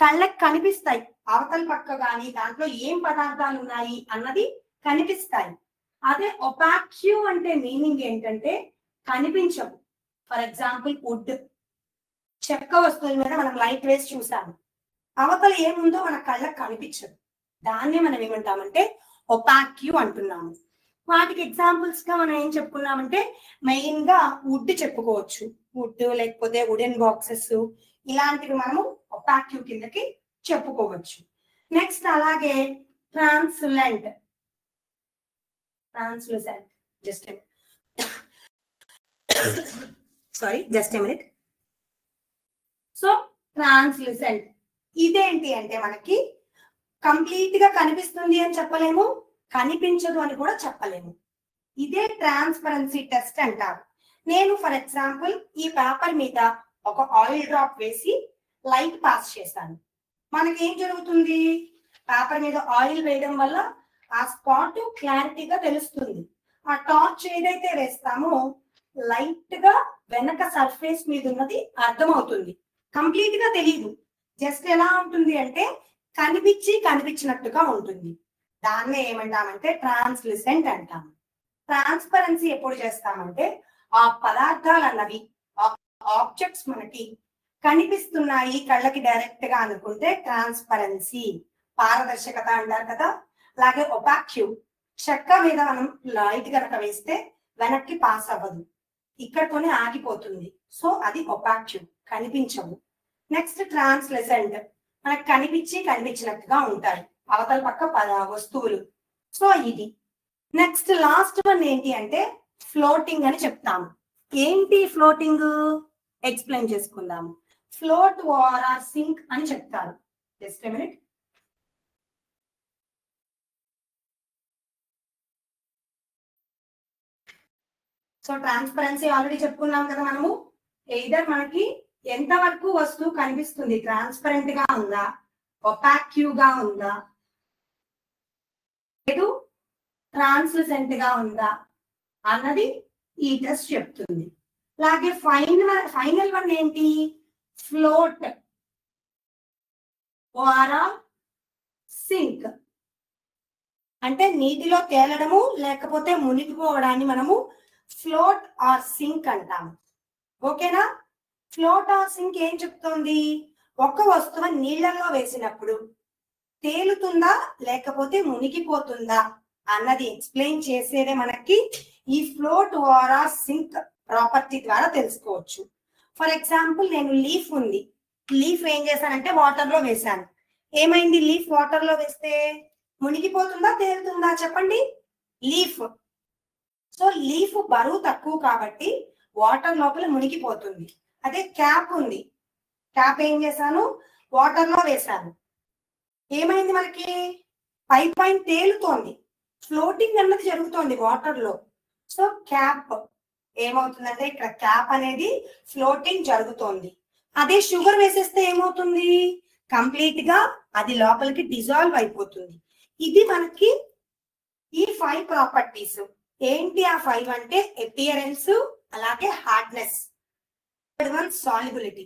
కళ్ళకి కనిపిస్తాయి, అవతల పక్క కానీ దాంట్లో ఏం పదార్థాలు ఉన్నాయి అన్నది కనిపిస్తాయి. అదే ఒపాక్యూ అంటే మీనింగ్ ఏంటంటే కనిపించవు. ఫర్ ఎగ్జాంపుల్ వుడ్, చెక్క వస్తువుల మీద మనం లైట్ వేసి చూసాము, అవతల ఏముందో మన కళ్ళకి కనిపించదు. దాన్ని మనం ఏమంటామంటే ఒపాక్యూ అంటున్నాము. వాటికి ఎగ్జాంపుల్స్ గా మనం ఏం చెప్పుకున్నామంటే మెయిన్ గా వుడ్ చెప్పుకోవచ్చు. వుడ్ లేకపోతే వుడెన్ బాక్సెస్ ఇలాంటివి మనము ఒపాక్యూ కిందకి చెప్పుకోవచ్చు. నెక్స్ట్ అలాగే translucent. Translucent, just just a minute. So translucent ఇదేంటి అంటే మనకి కంప్లీట్ గా కనిపిస్తుంది అని చెప్పలేము, కనిపించదు అని కూడా చెప్పలేము. ఇదే ట్రాన్స్పరెన్సీ టెస్ట్ అంటారు. నేను ఫర్ ఎగ్జాంపుల్ ఈ పేపర్ మీద ఒక ఆయిల్ డ్రాప్ వేసి లైట్ పాస్ చేశాను. మనకేం జరుగుతుంది? పేపర్ మీద ఆయిల్ వేయడం వల్ల ఆ స్పాట్ క్లారిటీగా తెలుస్తుంది. ఆ టార్చ్ ఏదైతే వేస్తామో లైట్ గా వెనక సర్ఫేస్ మీద ఉన్నది అర్థమవుతుంది, కంప్లీట్ గా తెలియదు. జస్ట్ ఎలా ఉంటుంది అంటే కనిపించినట్టుగా ఉంటుంది. దాన్నే ఏమంటామంటే ట్రాన్స్లిసెంట్ అంటాము. ట్రాన్స్పరెన్సీ ఎప్పుడు చేస్తామంటే ఆ పదార్థాలు అన్నవి ఆబ్జెక్ట్స్ మనకి కనిపిస్తున్నాయి కళ్ళకి డైరెక్ట్ గా అనుకుంటే ట్రాన్స్పరెన్సీ. పారదర్శకత అంటారు కదా. అలాగే ఒపాక్యూ, చెక్క మీద మనం లైట్ కనుక వేస్తే వెనక్కి పాస్ అవ్వదు, ఇక్కడతోనే ఆగిపోతుంది. సో అది ఒపాక్యూ, కనిపించవు. నెక్స్ట్ ట్రాన్స్లెసెంట్, మనకు కనిపించినట్టుగా ఉంటాయి అవతల పక్క వస్తువులు. సో ఇది. నెక్స్ట్ లాస్ట్ వన్ ఏంటి అంటే ఫ్లోటింగ్ అని చెప్తాము. ఏంటి ఫ్లోటింగ్? ఎక్స్ప్లెయిన్ చేసుకుందాము. ఫ్లోట్ ఆర్ సింక్ అని చెప్తారు. Just a minute. So transparency already చెప్పుకున్నాం కదా మనము. ఎయిదర్ మనకి ఎంత వరకు వస్తువు కనిపిస్తుంది, ట్రాన్స్పరెంట్ గా ఉందా, ఒపాక్యూ గా ఉందా, లేదు ట్రాన్స్లూసెంట్ గా ఉందా అన్నది ఈ టెస్ట్ చెప్తుంది. అలాగే ఫైనల్ వన్ ఏంటి? ఫ్లోట్ ఆర్ సింక్ అంటే నీటిలో తేలడము లేకపోతే మునిగిపోవడాన్ని మనము ఫ్లోట్ ఆర్ సింక్ అంటాము. ఓకేనా? ఫ్లోట్ ఆర్ సింక్ ఏం చెప్తోంది? ఒక వస్తువు నీళ్లలో వేసినప్పుడు తేలుతుందా లేకపోతే మునిగిపోతుందా అన్నది ఎక్స్ప్లెయిన్ చేసేదే మనకి ఈ ఫ్లోట్ ఆర్ సింక్ ప్రాపర్టీ ద్వారా తెలుసుకోవచ్చు. ఫర్ ఎగ్జాంపుల్ నేను లీఫ్ ఉంది, లీఫ్ ఏం చేశానంటే వాటర్ లో వేసాను. ఏమైంది? లీఫ్ వాటర్ లో వేస్తే మునిగిపోతుందా తేలుతుందా చెప్పండి? లీఫ్. సో లీఫ్ బరువు తక్కువ కాబట్టి వాటర్ లోపల మునిగిపోతుంది. అదే క్యాప్ ఉంది, క్యాప్ ఏం చేశాను? వాటర్ లో వేశాను. ఏమైంది? మనకి పైన తేలుతోంది, ఫ్లోటింగ్ అన్నది జరుగుతోంది వాటర్ లో. సో క్యాప్ ఏమవుతుందంటే ఇక్కడ క్యాప్ అనేది ఫ్లోటింగ్ జరుగుతోంది. అదే షుగర్ వేసేస్తే ఏమవుతుంది? కంప్లీట్ గా అది లోపలికి డిజాల్వ్ అయిపోతుంది. ఇది మనకి ఈ 5 ప్రాపర్టీస్. ఏంటి ఆ 5 అంటే అపియరెన్స్, అలాగే hardness, third one solubility,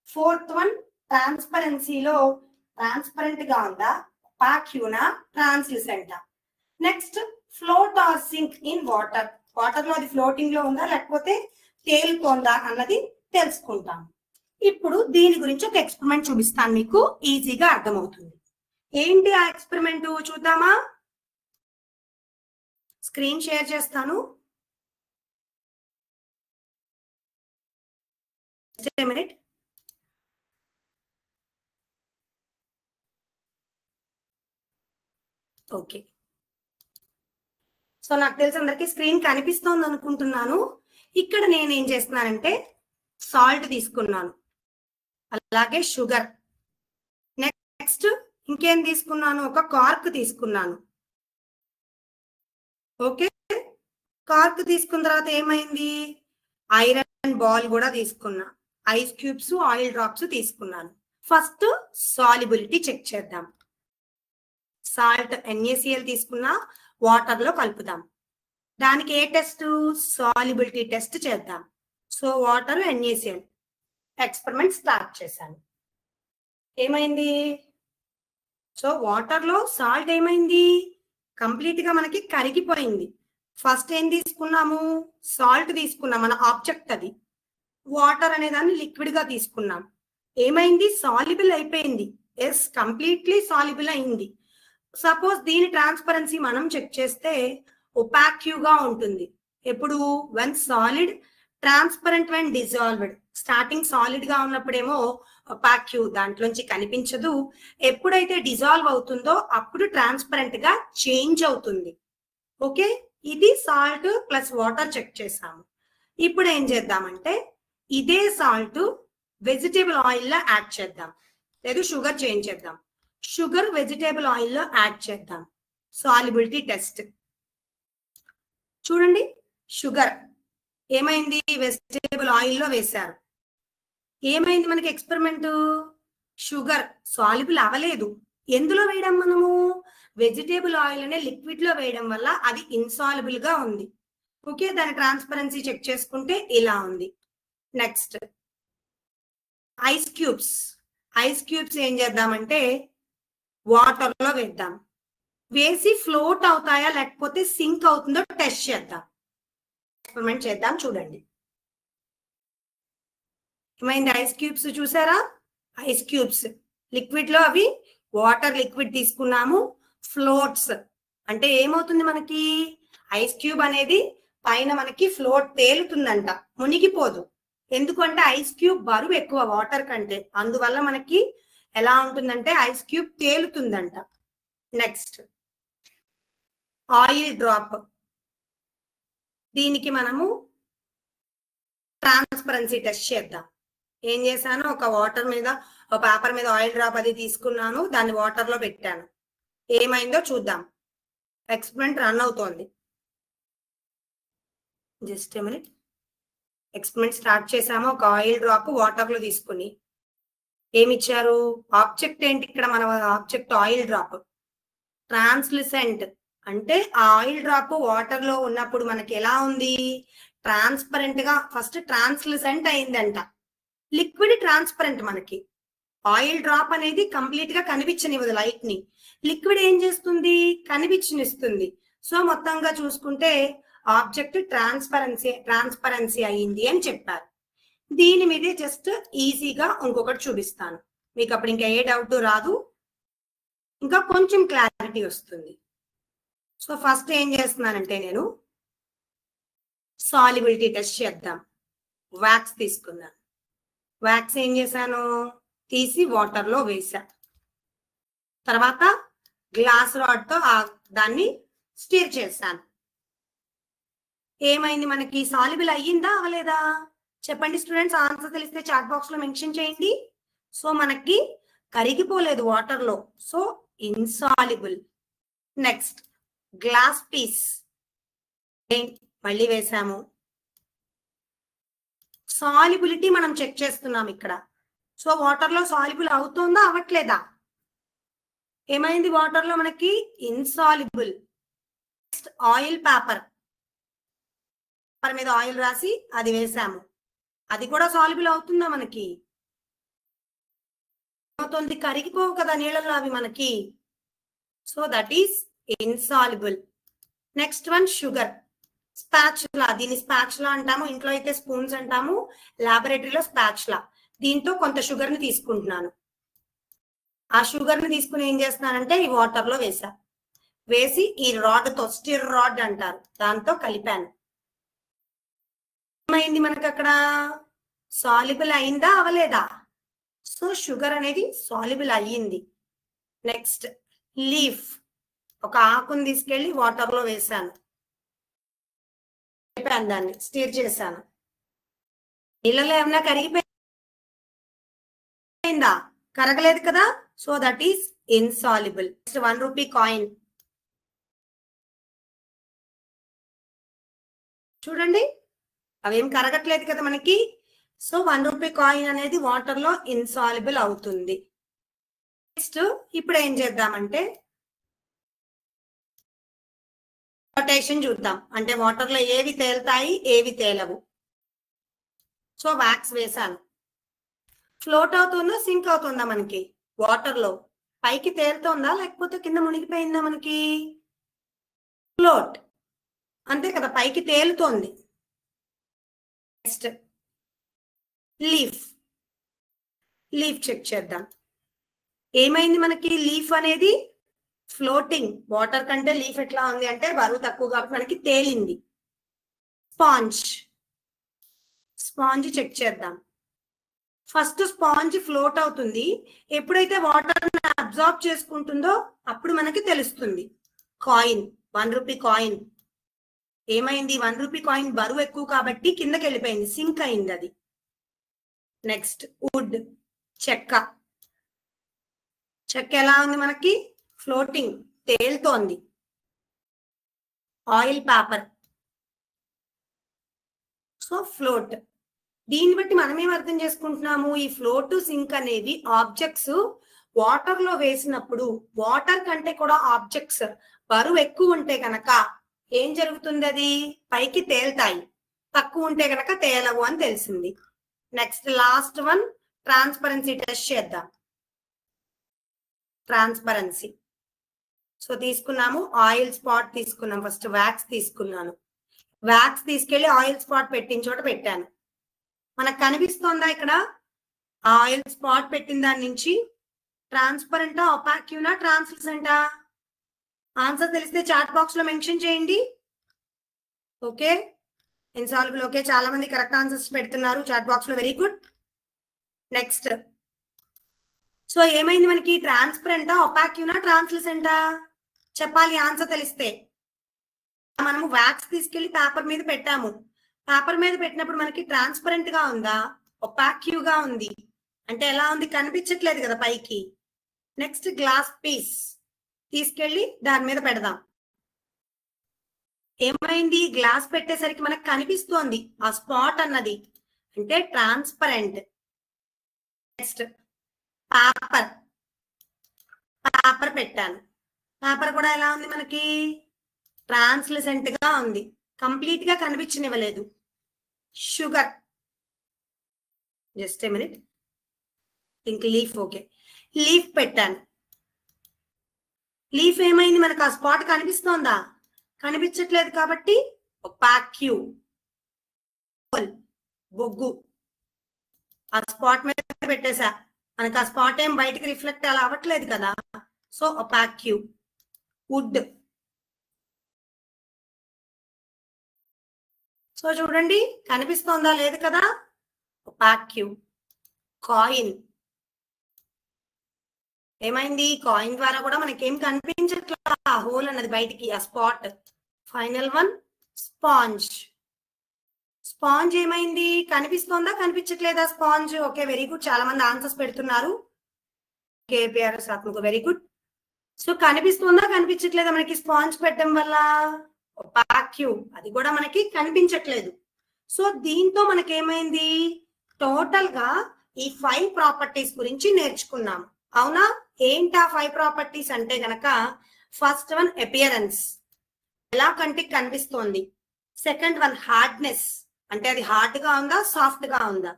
fourth one ట్రాన్స్పరెన్సీలో ట్రాన్స్పరెంట్ గా ఉందా, ఒపాక్యూనా, ట్రాన్స్లూసెంటా. Next float or sink in water, water లో అది ఫ్లోటింగ్ లో ఉందా లేకపోతే తేలుతోందా అన్నది తెలుసుకుంటాం. ఇప్పుడు దీని గురించి ఒక ఎక్స్పెరిమెంట్ చూపిస్తాను, మీకు ఈజీగా అర్థమవుతుంది. ఏంటి ఆ ఎక్స్పెరిమెంట్ చూద్దామా? స్క్రీన్ షేర్ చేస్తాను. మినిట్. ఓకే. సో నాకు తెలిసి అందరికి స్క్రీన్ కనిపిస్తోంది అనుకుంటున్నాను. ఇక్కడ నేను ఏం చేస్తున్నానంటే సాల్ట్ తీసుకున్నాను, అలాగే షుగర్. నెక్స్ట్ ఇంకేం తీసుకున్నాను? ఒక కార్క్ తీసుకున్నాను. ఓకే, కార్క్ తీసుకున్న తర్వాత ఏమైంది? ఐరన్ బాల్ కూడా తీసుకున్నా, ఐస్ క్యూబ్స్, ఆయిల్ డ్రాప్స్ తీసుకున్నాను. ఫస్ట్ సాల్యుబిలిటీ చెక్ చేద్దాం. సాల్ట్ NaCl తీసుకున్నా, వాటర్ లో కలుపుదాం. దానికి ఏ టెస్ట్? సాల్యుబిలిటీ టెస్ట్ చేద్దాం. So water, NaCl, experiment start చేశాను. ఏమైంది? సో వాటర్ లో సాల్ట్ ఏమైంది? కంప్లీట్ గా మనకి కరిగిపోయింది. ఫస్ట్ ఏం తీసుకున్నాము? సాల్ట్ తీసుకున్నాం, మన ఆబ్జెక్ట్ అది. వాటర్ అనే దాన్ని లిక్విడ్ గా తీసుకున్నాం. ఏమైంది? సాల్యుబుల్ అయిపోయింది. ఎస్, కంప్లీట్లీ సాల్యుబుల్ అయింది. సపోజ్ దీని ట్రాన్స్పరెన్సీ మనం చెక్ చేస్తే ఒపాక్యూగా ఉంటుంది. ఎప్పుడు? When solid, transparent when dissolved. Starting solid గా ఉన్నప్పుడేమో ఒపాక్యూ, దాంట్లోంచి కనిపించదు. ఎప్పుడైతే డిజాల్వ్ అవుతుందో అప్పుడు ట్రాన్స్పరెంట్ గా చేంజ్ అవుతుంది. ఓకే, ఇది సాల్ట్ ప్లస్ వాటర్ చెక్ చేసాము. ఇప్పుడు ఏం చేద్దామంటే ఇదే సాల్ట్ వెజిటేబుల్ ఆయిల్ లో యాడ్ చేద్దాం, లేదు షుగర్ చేంజ్ చేద్దాం. షుగర్ వెజిటేబుల్ ఆయిల్లో యాడ్ చేద్దాం. సాల్యుబిలిటీ టెస్ట్ చూడండి. షుగర్ ఏమైంది, వెజిటేబుల్ ఆయిల్లో వేశారు. ఏమైంది మనకి ఎక్స్పెరిమెంట్, షుగర్ సాల్యుబుల్ అవ్వలేదు. ఎందులో వేయడం, మనము వెజిటేబుల్ ఆయిల్ అనే లిక్విడ్ లో వేయడం వల్ల అది ఇన్సాల్యుబుల్ గా ఉంది. ఓకే, దాని ట్రాన్స్పరెన్సీ చెక్ చేసుకుంటే ఇలా ఉంది. Next ice cubes. Ice cubes ఏం చేద్దామంటే వాటర్ లో వేద్దాం. వేసి ఫ్లోట్ అవుతాయా లేకపోతే సింక్ అవుతుందో టెస్ట్ చేద్దాం. ఎక్స్పెరిమెంట్ చేద్దాం. చూడండి ఏమైంది, ఐస్ క్యూబ్స్ చూసారా? ఐస్ క్యూబ్స్ లిక్విడ్ లో అవి వాటర్ లిక్విడ్ తీసుకున్నాము. ఫ్లోట్స్ అంటే ఏమవుతుంది, మనకి ఐస్ క్యూబ్ అనేది పైన మనకి ఫ్లోట్ తేలుతుందంట, మునిగిపోదు. ఎందుకంటే ఐస్ క్యూబ్ బరువు ఎక్కువ వాటర్ కంటే, అందువల్ల మనకి ఎలా ఉంటుందంటే ఐస్ క్యూబ్ తేలుతుందంట. Next oil drop. దీనికి మనము ట్రాన్స్పరెన్సీ టెస్ట్ చేద్దాం. ఏం చేశాను, ఒక వాటర్ మీద, ఒక పేపర్ మీద ఆయిల్ డ్రాప్ అది తీసుకున్నాను, దాన్ని వాటర్ లో పెట్టాను. ఏమైందో చూద్దాం. ఎక్స్పెరిమెంట్ రన్ అవుతోంది. Just a minute. Experiment start చేసాము. ఒక ఆయిల్ డ్రాప్ వాటర్ లో తీసుకుని ఏమిచ్చారు, ఆబ్జెక్ట్ ఏంటి ఇక్కడ, మన ఆబ్జెక్ట్ ఆయిల్ డ్రాప్. ట్రాన్స్లిసెంట్ అంటే ఆ ఆయిల్ డ్రాప్ వాటర్ లో ఉన్నప్పుడు మనకి ఎలా ఉంది, ట్రాన్స్పరెంట్ గా ఫస్ట్ ట్రాన్స్లిసెంట్ అయిందంట. లిక్విడ్ ట్రాన్స్పరెంట్, మనకి ఆయిల్ డ్రాప్ అనేది కంప్లీట్ గా కనిపించనివ్వదు లైట్ ని. లిక్విడ్ ఏం చేస్తుంది, కనిపించనిస్తుంది. సో మొత్తంగా చూసుకుంటే ఆబ్జెక్ట్ ట్రాన్స్పరెన్సీ అయ్యింది అని చెప్పారు. దీని మీదే జస్ట్ ఈజీగా ఇంకొకటి చూపిస్తాను మీకు. అప్పుడు ఇంకా ఏ డౌట్ రాదు, ఇంకా కొంచెం క్లారిటీ వస్తుంది. సో ఫస్ట్ ఏం చేస్తున్నానంటే నేను సాల్యుబిలిటీ టెస్ట్ చేద్దాం. వ్యాక్స్ తీసుకున్నాను. వ్యాక్స్ ఏం చేశాను, తీసి వాటర్ లో వేసా. తర్వాత గ్లాస్ రాడ్ తో దాన్ని స్టిర్ చేశాను. ఏమైంది, మనకి సాల్యుబుల్ అయ్యిందా అవ్వలేదా చెప్పండి స్టూడెంట్స్. ఆన్సర్ తెలిస్తే చాట్ బాక్స్ లో మెన్షన్ చేయండి. సో మనకి కరిగిపోలేదు వాటర్ లో, so insoluble. Next glass piece మళ్ళీ వేసాము. సాల్యుబిలిటీ మనం చెక్ చేస్తున్నాం ఇక్కడ. సో వాటర్ లో సాల్యుబుల్ అవుతుందా అవ్వట్లేదా, ఏమైంది వాటర్ లో మనకి ఇన్సాల్యుబుల్. నెక్స్ట్ ఆయిల్ పేపర్ మీద ఆయిల్ రాసి అది వేసాము. అది కూడా సాల్యుబుల్ అవుతుందా మనకి, అవుతుంది, కరిగిపోవు కదా నీళ్ళలో అవి మనకి. So that is insoluble. Next one sugar. Spatula, దీన్ని స్పాచులా అంటాము, ఇంట్లో అయితే స్పూన్స్ అంటాము, లాబొరేటరీలో స్పాచులా. దీంతో కొంత షుగర్ ని తీసుకుంటున్నాను. ఆ షుగర్ ని తీసుకుని ఏం చేస్తున్నానంటే ఈ వాటర్ లో వేసా. వేసి ఈ రాడ్ తో, స్టిర్ రాడ్ అంటారు, దాంతో కలిపాను. ఏమైంది మనకి అక్కడ, సాల్యుబుల్ అయిందా అవలేదా? సో షుగర్ అనేది సాల్యుబుల్ అయ్యింది. Next leaf. ఒక ఆకుని తీసుకెళ్లి వాటర్ లో వేసాను, కలిపాను, దాన్ని స్టిర్ చేశాను. నీళ్ళలో ఏమన్నా కరిగిపోయిందా, కరగలేదు కదా. So that is insoluble. Next 1 rupee coin చూడండి, అవేం కరగట్లేదు కదా మనకి. సో 1 రూపీ కాయిన్ అనేది వాటర్ లో ఇన్సాల్యుబుల్ అవుతుంది. నెక్స్ట్ ఇప్పుడు ఏం చేద్దామంటే రొటేషన్ చూద్దాం. అంటే వాటర్ లో ఏవి తేలుతాయి ఏవి తేలవు. సో వ్యాక్స్ వేసాను. ఫ్లోట్ అవుతుందా సింక్ అవుతుందా మనకి, వాటర్ లో పైకి తేలుతుందా లేకపోతే కింద మునిగిపోయిందా మనకి, ఫ్లోట్ అంతే కదా, పైకి తేలుతోంది. Next leaf. లీఫ్ చెక్ చేద్దాం. ఏమైంది మనకి, లీఫ్ అనేది ఫ్లోటింగ్, వాటర్ కంటే లీఫ్ ఎట్లా ఉంది అంటే బరువు తక్కువ కాబట్టి మనకి తేలింది. స్పాంజ్. స్పాంజ్ చెక్ చేద్దాం. ఫస్ట్ స్పాంజ్ ఫ్లోట్ అవుతుంది, ఎప్పుడైతే వాటర్ అబ్జార్బ్ చేసుకుంటుందో అప్పుడు మనకి తెలుస్తుంది. Coin, 1 rupee coin. ఏమైంది, 1 రూపీ కాయిన్ బరువు ఎక్కువ కాబట్టి కిందకి వెళ్ళిపోయింది, సింక్ అయింది అది. నెక్స్ట్ వుడ్, చెక్క. చెక్క ఎలా ఉంది మనకి? ఫ్లోటింగ్, తేలుతోంది. Oil paper, so float. దీన్ని బట్టి మనం ఏం అర్థం చేసుకుంటున్నాము? ఈ ఫ్లోట్ సింక్ అనేవి ఆబ్జెక్ట్స్ వాటర్ లో వేసినప్పుడు వాటర్ కంటే కూడా ఆబ్జెక్ట్స్ బరువు ఎక్కువ ఉంటే కనుక ఏం జరుగుతుంది? అది పైకి తేలుతాయి, తక్కువ ఉంటే కనుక తేలవు అని తెలిసింది. Next last one, transparency test చేద్దాం. ట్రాన్స్పరెన్సీ, సో తీసుకున్నాము ఆయిల్ స్పాట్ తీసుకున్నాం. ఫస్ట్ వ్యాక్స్ తీసుకున్నాను. వ్యాక్స్ తీసుకెళ్లి ఆయిల్ స్పాట్ పెట్టిన చోట పెట్టాను. మనకు కనిపిస్తోందా ఇక్కడ? ఆయిల్ స్పాట్ పెట్టిన దాని నుంచి ట్రాన్స్పరెంటా, ఒపాక్యూనా, ట్రాన్స్లూసెంటా? ఆన్సర్ తెలిస్తే చాట్ బాక్స్ లో మెన్షన్ చేయండి. ఓకే, ఇన్సాల్బుల్. ఓకే, చాలా మంది కరెక్ట్ ఆన్సర్స్ పెడుతున్నారు చాట్ బాక్స్ లో. Very good. నెక్స్ట్, సో ఏమైంది మనకి? ట్రాన్స్పరెంటా, ఒపాక్యూనా, ట్రాన్స్లూసెంటా? చెప్పాలి ఆన్సర్ తెలిస్తే. మనము వ్యాక్స్ తీసుకెళ్లి పేపర్ మీద పెట్టాము. పేపర్ మీద పెట్టినప్పుడు మనకి ట్రాన్స్పరెంట్ గా ఉందా, ఒపాక్యూ గా ఉంది? అంటే ఎలా ఉంది? కనిపించట్లేదు కదా పైకి. నెక్స్ట్, గ్లాస్ పీస్ తీసుకెళ్లి దాని మీద పెడదాం. ఏమైంది? గ్లాస్ పెట్టేసరికి మనకు కనిపిస్తోంది ఆ స్పాట్ అన్నది, అంటే ట్రాన్స్పరెంట్. Next, paper. పేపర్ పెట్టాను. పేపర్ కూడా ఎలా ఉంది మనకి? ట్రాన్స్లూసెంట్ గా ఉంది, కంప్లీట్ గా కనిపించనివ్వలేదు. షుగర్, జస్ట్ ఏ మినిట్, ఇంక లీఫ్. ఓకే, లీఫ్ పెట్టాను. లీఫ్ ఏమైంది? మనకు ఆ స్పాట్ కనిపిస్తోందా? కనిపించట్లేదు కాబట్టి ఒపాక్యూ. బొగ్గు, ఆ స్పాట్ మీద పెట్టేసా, మనకు ఆ స్పాట్ ఏం బయటకు రిఫ్లెక్ట్ అలా అవ్వట్లేదు కదా, సో ఒపాక్యూ. వుడ్, సో చూడండి కనిపిస్తోందా? లేదు కదా, ఒపాక్యూ. కాయిన్, ఏమైంది? కాయిన్ ద్వారా కూడా మనకేం కనిపించట్లా, హోల్ అన్నది బయటికి, ఆ spot. Final one, sponge. Sponge ఏమైంది? కనిపిస్తోందా, కనిపించట్లేదా స్పాంజ్? ఓకే, వెరీ గుడ్, చాలా మంది ఆన్సర్స్ పెడుతున్నారు. కేపీఆర్ఎస్ ఆత్మకు, వెరీ గుడ్. సో కనిపిస్తుందా, కనిపించట్లేదా మనకి స్పాంజ్ పెట్టడం వల్ల? ఒపాక్యూ, అది కూడా మనకి కనిపించట్లేదు. సో దీంతో మనకేమైంది? టోటల్ గా ఈ 5 ప్రాపర్టీస్ గురించి నేర్చుకున్నాం. అవునా? ఏంటి ఆ 5 ప్రాపర్టీస్ అంటే గనక, ఫస్ట్ వన్ అపియరెన్స్, ఎలా కంటికి కనిపిస్తోంది. సెకండ్ వన్ హార్డ్నెస్, అంటే అది హార్డ్ గా ఉందా, సాఫ్ట్ గా ఉందా.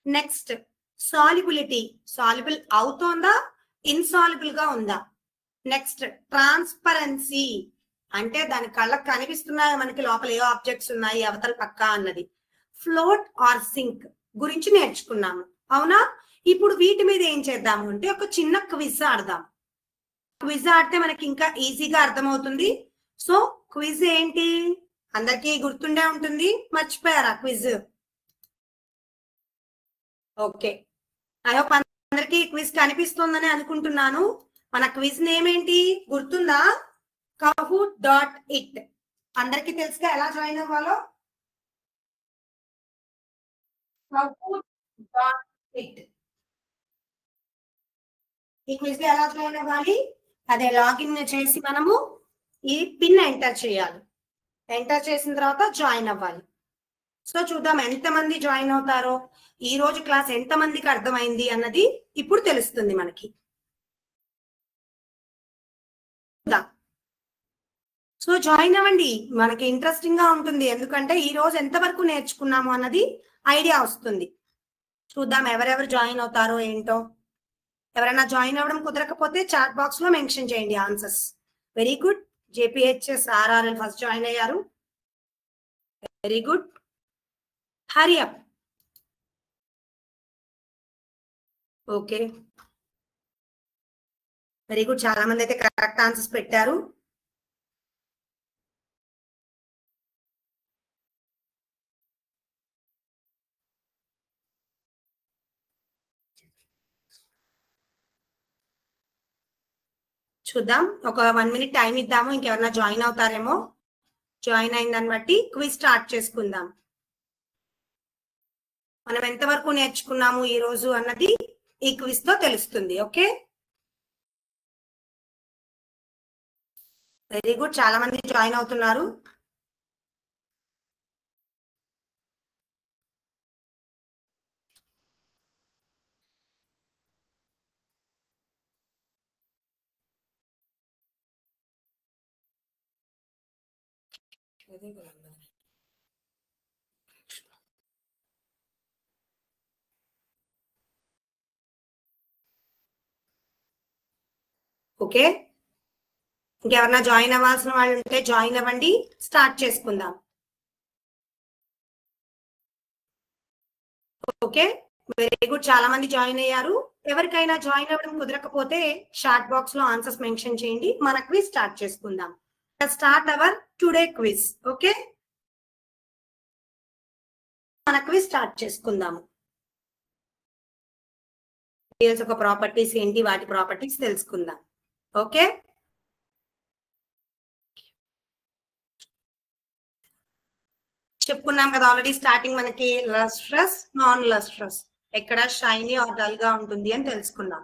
నెక్స్ట్, సాల్యుబిలిటీ, సాల్యుబుల్ అవుతోందా, ఇన్సాల్యుబుల్ గా ఉందా. నెక్స్ట్, ట్రాన్స్పరెన్సీ, అంటే దాని కళ్ళకు కనిపిస్తున్నాయి మనకి లోపల ఏ ఆబ్జెక్ట్స్ ఉన్నాయి అవతల పక్క అన్నది. ఫ్లోట్ ఆర్ సింక్ గురించి నేర్చుకున్నాము. అవునా? ఇప్పుడు వీటి మీద ఏం చేద్దాము అంటే ఒక చిన్న క్విజ్ ఆడదాం. క్విజ్ ఆడితే మనకి ఇంకా ఈజీగా అర్థమవుతుంది. సో క్విజ్ ఏంటి? అందరికీ గుర్తుండే ఉంటుంది, మర్చిపోయారా క్విజ్? ఓకే, ఐ హోప్ అందరికీ క్విజ్ కనిపిస్తుందని అనుకుంటున్నాను. మన క్విజ్ నేమ్ ఏంటి గుర్తుందా? kahoot.it. అందరికీ తెలుసుగా ఎలా జాయిన్ అవ్వాలో? kahoot.it. ఈ క్విజ్ లో ఎలా జాయిన్ అవ్వాలి? అదే లాగిన్ చేసి మనము ఈ పిన్ ఎంటర్ చేయాలి. ఎంటర్ చేసిన తర్వాత జాయిన్ అవ్వాలి. సో చూద్దాం ఎంతమంది జాయిన్ అవుతారో, ఈ రోజు క్లాస్ ఎంతమందికి అర్థమైంది అన్నది ఇప్పుడు తెలుస్తుంది మనకి. సో జాయిన్ అవ్వండి, మనకి ఇంట్రెస్టింగ్ గా ఉంటుంది. ఎందుకంటే ఈ రోజు ఎంతవరకు నేర్చుకున్నాము అన్నది ఐడియా వస్తుంది. చూద్దాం ఎవరెవరు జాయిన్ అవుతారో ఏంటో. ఎవరైనా జాయిన్ అవ్వడం కుదరకపోతే చాట్ బాక్స్ లో మెన్షన్ చేయండి answers. Very good. JPHS RRL first join అయ్యారు. Very good. Hari up. Okay, very good, చాలా మంది అయితే కరెక్ట్ ఆన్సర్స్ పెట్టారు. చూద్దాం, ఒక 1 మినిట్ టైం ఇద్దాము, ఇంకెవరన్నా జాయిన్ అవుతారేమో. జాయిన్ అయిన దాన్ని బట్టి క్విజ్ స్టార్ట్ చేసుకుందాం. మనం ఎంతవరకు నేర్చుకున్నాము ఈ రోజు అన్నది ఈ క్విజ్ తో తెలుస్తుంది. ఓకే. వెరీ గుడ్, చాలా మంది జాయిన్ అవుతున్నారు. ఓకే, ఇంకెవరన్నా జాయిన్ అవ్వాల్సిన వాళ్ళు ఉంటే జాయిన్ అవ్వండి, స్టార్ట్ చేసుకుందాం. ఓకే, వెరీ గుడ్, చాలా మంది జాయిన్ అయ్యారు. ఎవరికైనా జాయిన్ అవ్వడం కుదరకపోతే చాట్ బాక్స్ లో ఆన్సర్స్ మెన్షన్ చేయండి, మన క్విజ్ స్టార్ట్ చేసుకుందాం. Start our today quiz. Okay, మన క్విజ్ స్టార్ట్ చేసుకుందాము. ఒక ప్రాపర్టీస్ ఏంటి, వాటి ప్రాపర్టీస్ తెలుసుకుందాం. ఓకే, చెప్పుకున్నాం కదా ఆల్రెడీ స్టార్టింగ్ మనకి లస్ట్రస్, నాన్ లస్ట్రస్, ఎక్కడ షైనీ ఆర్ డల్ గా ఉంటుంది అని తెలుసుకున్నాం.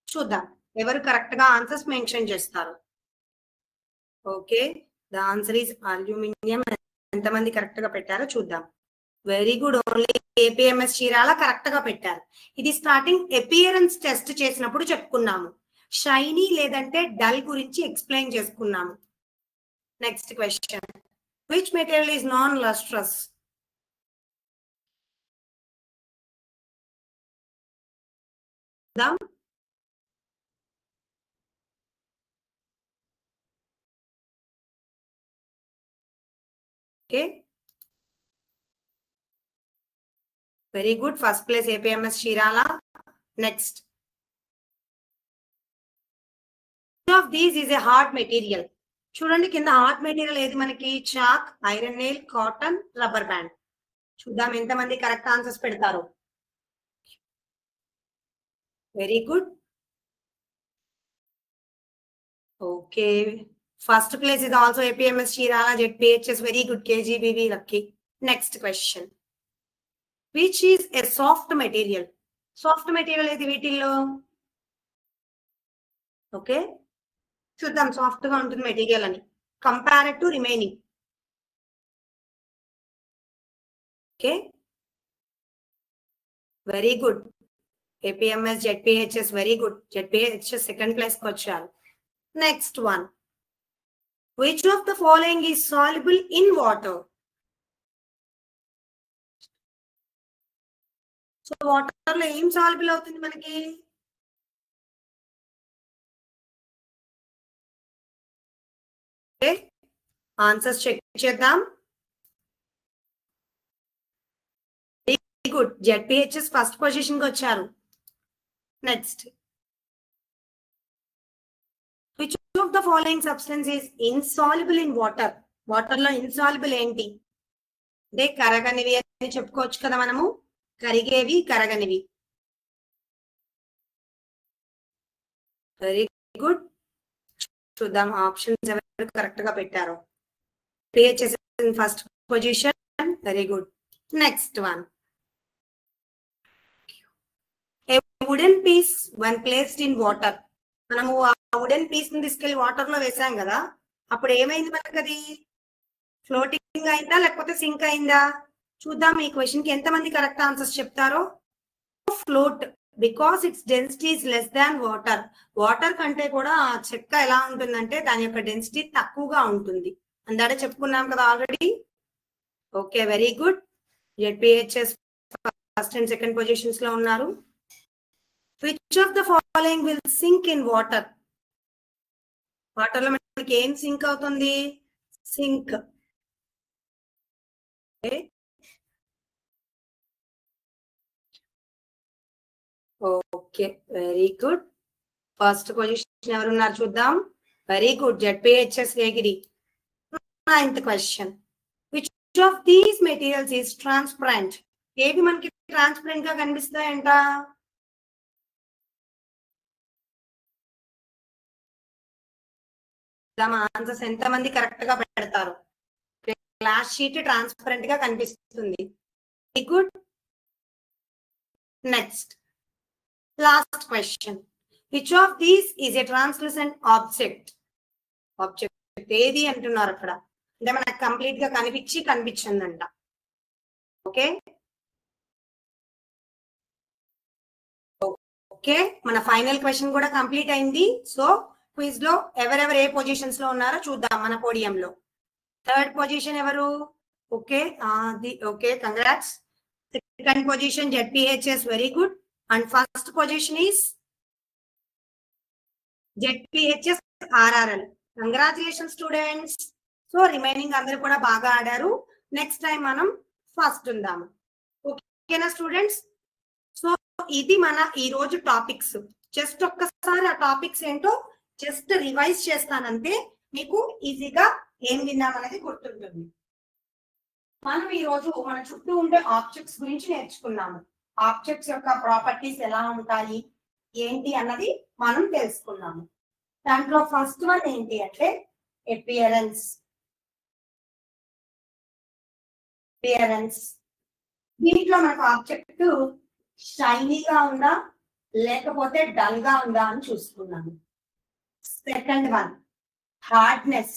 చూద్దాం ఎవరు కరెక్ట్ గా ఆన్సర్స్ మెన్షన్ చేస్తారు. Okay, the answer is aluminium. ఎంతమంది కరెక్ట్ గా పెట్టారో చూద్దాం. Very good, only APMS Chirala correct గా పెట్టారు. ఇది స్టార్టింగ్ అపియరెన్స్ టెస్ట్ చేసినప్పుడు చెప్పుకున్నాము. షైనీ లేదంటే డల్ గురించి ఎక్స్ప్లెయిన్ చేసుకున్నాము. Next question, which material is non lustrous? Okay, very good, first place APMS Shirala. Next, which of these is a hard material? చూడండి కింద హార్డ్ మెటీరియల్ ఏది మనకి? Chalk, iron nail, cotton, rubber band. చూద్దాం ఎంతమంది కరెక్ట్ ఆన్సర్స్ పెడతారు. Very good, okay, first place is also APMS Shirala, ZPHS, very good, KGBV lucky. Next question, which is a soft material? Soft material ఏది వీటిల్లో? ఓకే, చూద్దాం సాఫ్ట్ గా ఉంటుంది మెటీరియల్ అని. Compared to remaining. Okay, very good, APMS, ZPHS, very good, ZPHS second place కి వచ్చారు. Next one, which of the following is soluble in water? So water లో ఏం సాల్యుబుల్ అవుతుంది మనకి? ఆన్సర్స్ చెక్ చేద్దాం. Very good, ZPHS first position కి వచ్చారు. Next, which of the following substance is insoluble in water? Water లో ఇన్సాల్యుబుల్ ఏంటి? అంటే కరగనివి అని చెప్పుకోవచ్చు కదా మనము, కరిగేవి, కరగనివి. వెరీ గుడ్, చూద్దాం ఆప్షన్స్ ఎవరు కరెక్ట్ గా పెట్టారో. PHS in first position, very good. Next one, a wooden piece when placed in water. మనము ఆ వుడెన్ పీస్ ని తీసుకెళ్లి వాటర్ లో వేసాం కదా, అప్పుడు ఏమైంది మనకి? అది ఫ్లోటింగ్ అయిందా లేకపోతే సింక్ అయిందా? చూద్దాం ఈ క్వశ్చన్ కి ఎంతమంది కరెక్ట్ ఆన్సర్స్ చెప్తారో. Float, because it's density is less than water. Water కంటే కూడా ఆ చెక్క ఎలా ఉంటుందంటే దాని యొక్క డెన్సిటీ తక్కువగా ఉంటుంది. అందాడే చెప్పుకున్నాం కదా already. Okay, very good, ZPHS first and second positions లో ఉన్నారు. Which of the following will sink in water? Water లో మనకి ఏం సింక్ అవుతుంది? Sink. Okay, very good, first position ఎవరున్నారు చూద్దాం. Very good, ZPHS Vegiri. Ninth question, which of these materials is transparent? ఏవి మనకి ట్రాన్స్పరెంట్ గా కనిపిస్తాయంట? ఆన్సర్స్ ఎంతమంది కరెక్ట్ గా పెడతారు. క్లాస్ షీట్ ట్రాన్స్పరెంట్ గా కనిపిస్తుంది. Very good. Next, last question, which of these is a translucent object? Object object ఏది అంటున్నారు అక్కడ అంటే మనకు కంప్లీట్ గా కనిపించిందంట. ఓకే ఓకే మన ఫైనల్ క్వశ్చన్ కూడా కంప్లీట్ అయింది. సో క్విజ్ లో ఎవరెవరు ఏ పొజిషన్స్ లో ఉన్నారో చూద్దాం. మన పోడియంలో థర్డ్ పొజిషన్ ఎవరు? Okay okay congrats. Second position ZPHS, very good. And first position is ZPHS RRL. Congratulation students. So remaining అందరూ కూడా బాగా ఆడారు. నెక్స్ట్ టైం మనం ఫస్ట్ ఉందాము. ఓకేనా స్టూడెంట్స్? సో ఇది మన ఈ రోజు టాపిక్స్. జస్ట్ ఒక్కసారి ఆ టాపిక్స్ ఏంటో జస్ట్ రివైజ్ చేస్తానంటే మీకు ఈజీగా ఏం విన్నామనేది గుర్తుంటుంది. మనం ఈ రోజు మన చుట్టూ ఉండే ఆబ్జెక్ట్స్ గురించి నేర్చుకున్నాము. ఆబ్జెక్ట్స్ యొక్క ప్రాపర్టీస్ ఎలా ఉంటాయి ఏంటి అన్నది మనం తెలుసుకున్నాము. దాంట్లో ఫస్ట్ వన్ ఏంటి అంటే అపియరెన్స్. దీంట్లో మనకు ఆబ్జెక్ట్ షైనీగా ఉందా లేకపోతే డల్ గా ఉందా అని చూసుకున్నాము. Second one hardness.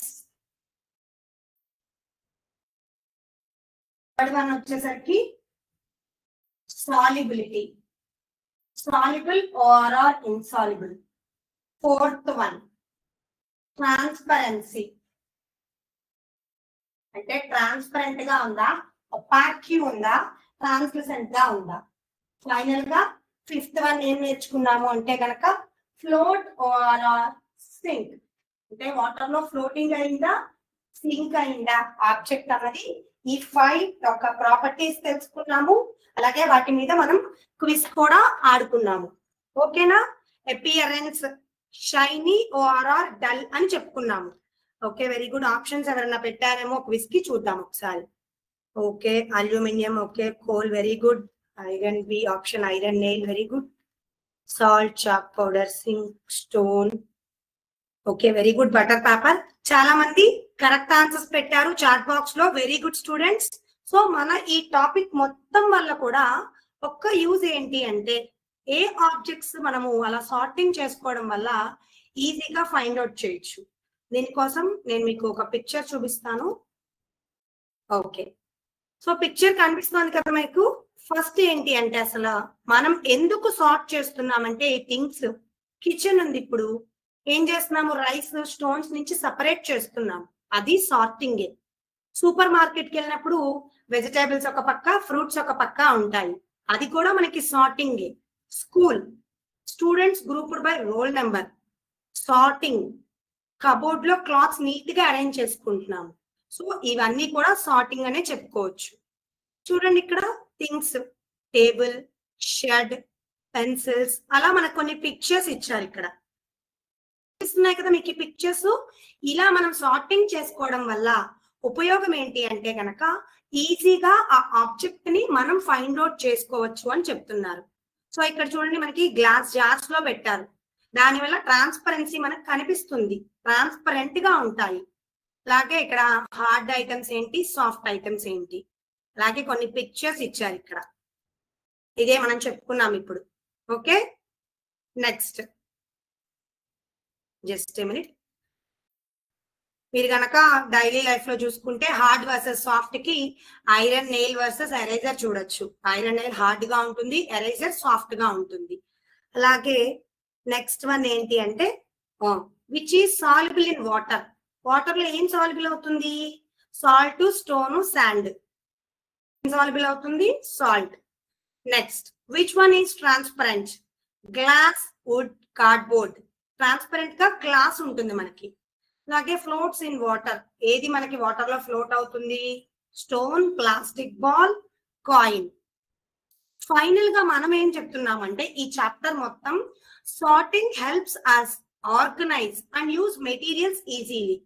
Third one వచ్చేసరికి solubility, soluble or insoluble. Fourth one transparency, అంటే ట్రాన్స్పరెంట్ గా ఉందా, ఒపాక్ ఉందా, ట్రాన్స్లూసెంట్ గా ఉందా. ఫైనల్ గా ఫిఫ్త్ వన్ ఏం నేర్చుకున్నాము అంటే కనుక ఫ్లోట్ ఆర్ సింక్, అంటే వాటర్ లో ఫ్లోటింగ్ అయిందా సింక్ అయిందా ఆబ్జెక్ట్ అన్నది. ఈ 5 యొక్క ప్రాపర్టీస్ తెలుసుకున్నాము. అలాగే వాటి మీద మనం క్విజ్ కూడా ఆడుకున్నాము. ఓకేనా? అపియరెన్స్, షైనీ ఆర్ డల్ అని చెప్పుకున్నాము. Okay very good. ఆప్షన్స్ ఎవరైనా పెట్టారేమో క్విజ్ కి చూద్దాం ఒకసారి. Okay aluminium, okay coal, very good. Iron B option, iron nail, very good. Salt, chalk powder, zinc, stone. Okay very good. Butter paper. చాలా మంది కరెక్ట్ ఆన్సర్స్ పెట్టారు చాట్ బాక్స్ లో, వెరీ గుడ్ స్టూడెంట్స్. సో మన ఈ టాపిక్ మొత్తం వల్ల కూడా ఒక్క యూజ్ ఏంటి అంటే ఏ ఆబ్జెక్ట్స్ మనము అలా సార్టింగ్ చేసుకోవడం వల్ల ఈజీగా ఫైండ్ అవుట్ చేయొచ్చు. దీనికోసం నేను మీకు ఒక పిక్చర్ చూపిస్తాను. ఓకే సో పిక్చర్ కనిపిస్తుంది కదా మీకు. ఫస్ట్ ఏంటి అంటే అసలు మనం ఎందుకు సార్ట్ చేస్తున్నామంటే ఈ థింగ్స్. కిచెన్ ఉంది, ఇప్పుడు ఏం చేస్తున్నాము, రైస్ స్టోన్స్ నుంచి సపరేట్ చేస్తున్నాం, అది సార్టింగ్. సూపర్ మార్కెట్ కి వెళ్ళినప్పుడు వెజిటేబుల్స్ ఒక పక్క, ఫ్రూట్స్ ఒక పక్క ఉంటాయి, అది కూడా మనకి sorting. School students grouped by roll number, sorting. Cupboard లో క్లాత్స్ నీట్ గా అరేంజ్ చేసుకుంటున్నాము. సో ఇవన్నీ కూడా సార్టింగ్ అనే చెప్పుకోవచ్చు. చూడండి ఇక్కడ థింగ్స్, టేబుల్, షెడ్, పెన్సిల్స్, అలా మనకు కొన్ని పిక్చర్స్ ఇచ్చారు ఇక్కడ. ఇస్తున్నాయి కదా మీకు ఈ పిక్చర్స్. ఇలా మనం సార్టింగ్ చేసుకోవడం వల్ల ఉపయోగం ఏంటి అంటే కనుక ఈజీగా ఆ ఆబ్జెక్ట్ ని మనం ఫైండ్ అవుట్ చేసుకోవచ్చు అని చెప్తున్నారు. సో ఇక్కడ చూడండి మనకి గ్లాస్ జార్స్ లో పెట్టారు. దానివల్ల ట్రాన్స్పరెన్సీ మనకు కనిపిస్తుంది, ట్రాన్స్పరెంట్ గా ఉంటాయి. అలాగే ఇక్కడ హార్డ్ ఐటమ్స్ ఏంటి, సాఫ్ట్ ఐటమ్స్ ఏంటి, అలాగే కొన్ని పిక్చర్స్ ఇచ్చారు ఇక్కడ. ఇదే మనం చెప్పుకున్నాం ఇప్పుడు. Okay next just a minute. మీరు కనుక డైలీ లైఫ్ లో చూసుకుంటే హార్డ్ వర్సెస్ సాఫ్ట్ కి ఐరన్ నెయిల్ వర్సెస్ ఎరేజర్ చూడొచ్చు. ఐరన్ నెయిల్ హార్డ్ గా ఉంటుంది, ఎరేజర్ సాఫ్ట్ గా ఉంటుంది. అలాగే నెక్స్ట్ వన్ ఏంటి అంటే which is soluble in water. Water లో ఏం సాల్యుబుల్ అవుతుంది, సాల్ట్, స్టోన్, శాండ్. సాల్యుబుల్ అవుతుంది salt. Next which one is transparent, glass, wood, cardboard. Transparent గా గ్లాస్ ఉంటుంది మనకి. అలాగే ఫ్లోట్స్ ఇన్ వాటర్, ఏది మనకి వాటర్ లో ఫ్లోట్ అవుతుంది, stone, plastic ball, coin. Final గా మనం ఏం చెప్తున్నామంటే ఈ చాప్టర్ మొత్తం sorting helps us organise and use materials easily.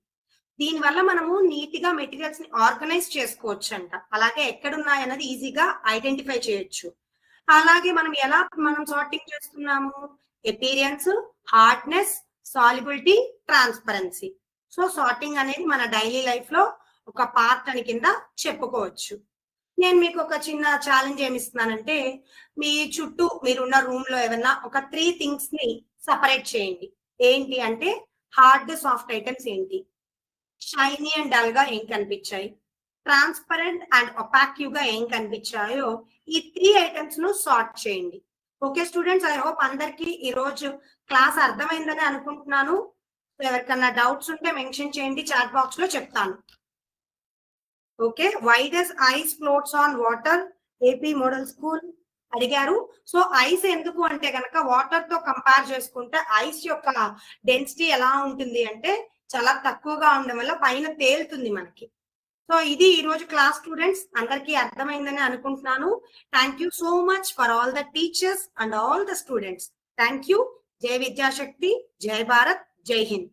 దీని వల్ల మనము నీట్ గా మెటీరియల్స్ ని ఆర్గనైజ్ చేసుకోవచ్చు అంట. అలాగే ఎక్కడున్నాయన్నది ఈజీగా ఐడెంటిఫై చేయొచ్చు. అలాగే మనం ఎలా సార్టింగ్ చేస్తున్నాము, appearance, hardness, solubility, transparency. So sorting అనేది మన డైలీ లైఫ్ లో ఒక పార్ట్ అని కింద చెప్పుకోవచ్చు. నేను మీకు ఒక చిన్న ఛాలెంజ్ ఏమి ఇస్తున్నానంటే మీ చుట్టూ మీరున్న రూమ్ లో ఏమన్నా ఒక 3 థింగ్స్ ని సపరేట్ చేయండి. ఏంటి అంటే హార్డ్, సాఫ్ట్ ఐటమ్స్ ఏంటి, షైనీ అండ్ డల్ గా ఏం కనిపించాయి, ట్రాన్స్పరెంట్ అండ్ ఒపాక్యూ గా ఏం కనిపించాయో ఈ 3 ఐటమ్స్ ను సార్ట్ చేయండి. ఓకే స్టూడెంట్స్, ఐ హోప్ అందరికి ఈ రోజు క్లాస్ అర్థమైందని అనుకుంటున్నాను. ఎవరికన్నా డౌట్స్ ఉంటే మెన్షన్ చేయండి, చాట్ బాక్స్ లో చెప్తాను. Okay, why does ice floats on water, AP model school అడిగారు. సో ఐస్ ఎందుకు అంటే కనుక వాటర్ తో కంపేర్ చేసుకుంటే ఐస్ యొక్క డెన్సిటీ ఎలా ఉంటుంది అంటే చాలా తక్కువగా ఉండడం వల్ల పైన తేలుతుంది మనకి. సో ఇది ఈ రోజు క్లాస్ స్టూడెంట్స్, అందరికీ అర్థమైందని అనుకుంటున్నాను. Thank you so much for all the teachers and all the students. Thank you. జై విద్యాశక్తి, జై భారత్, జై హింద్.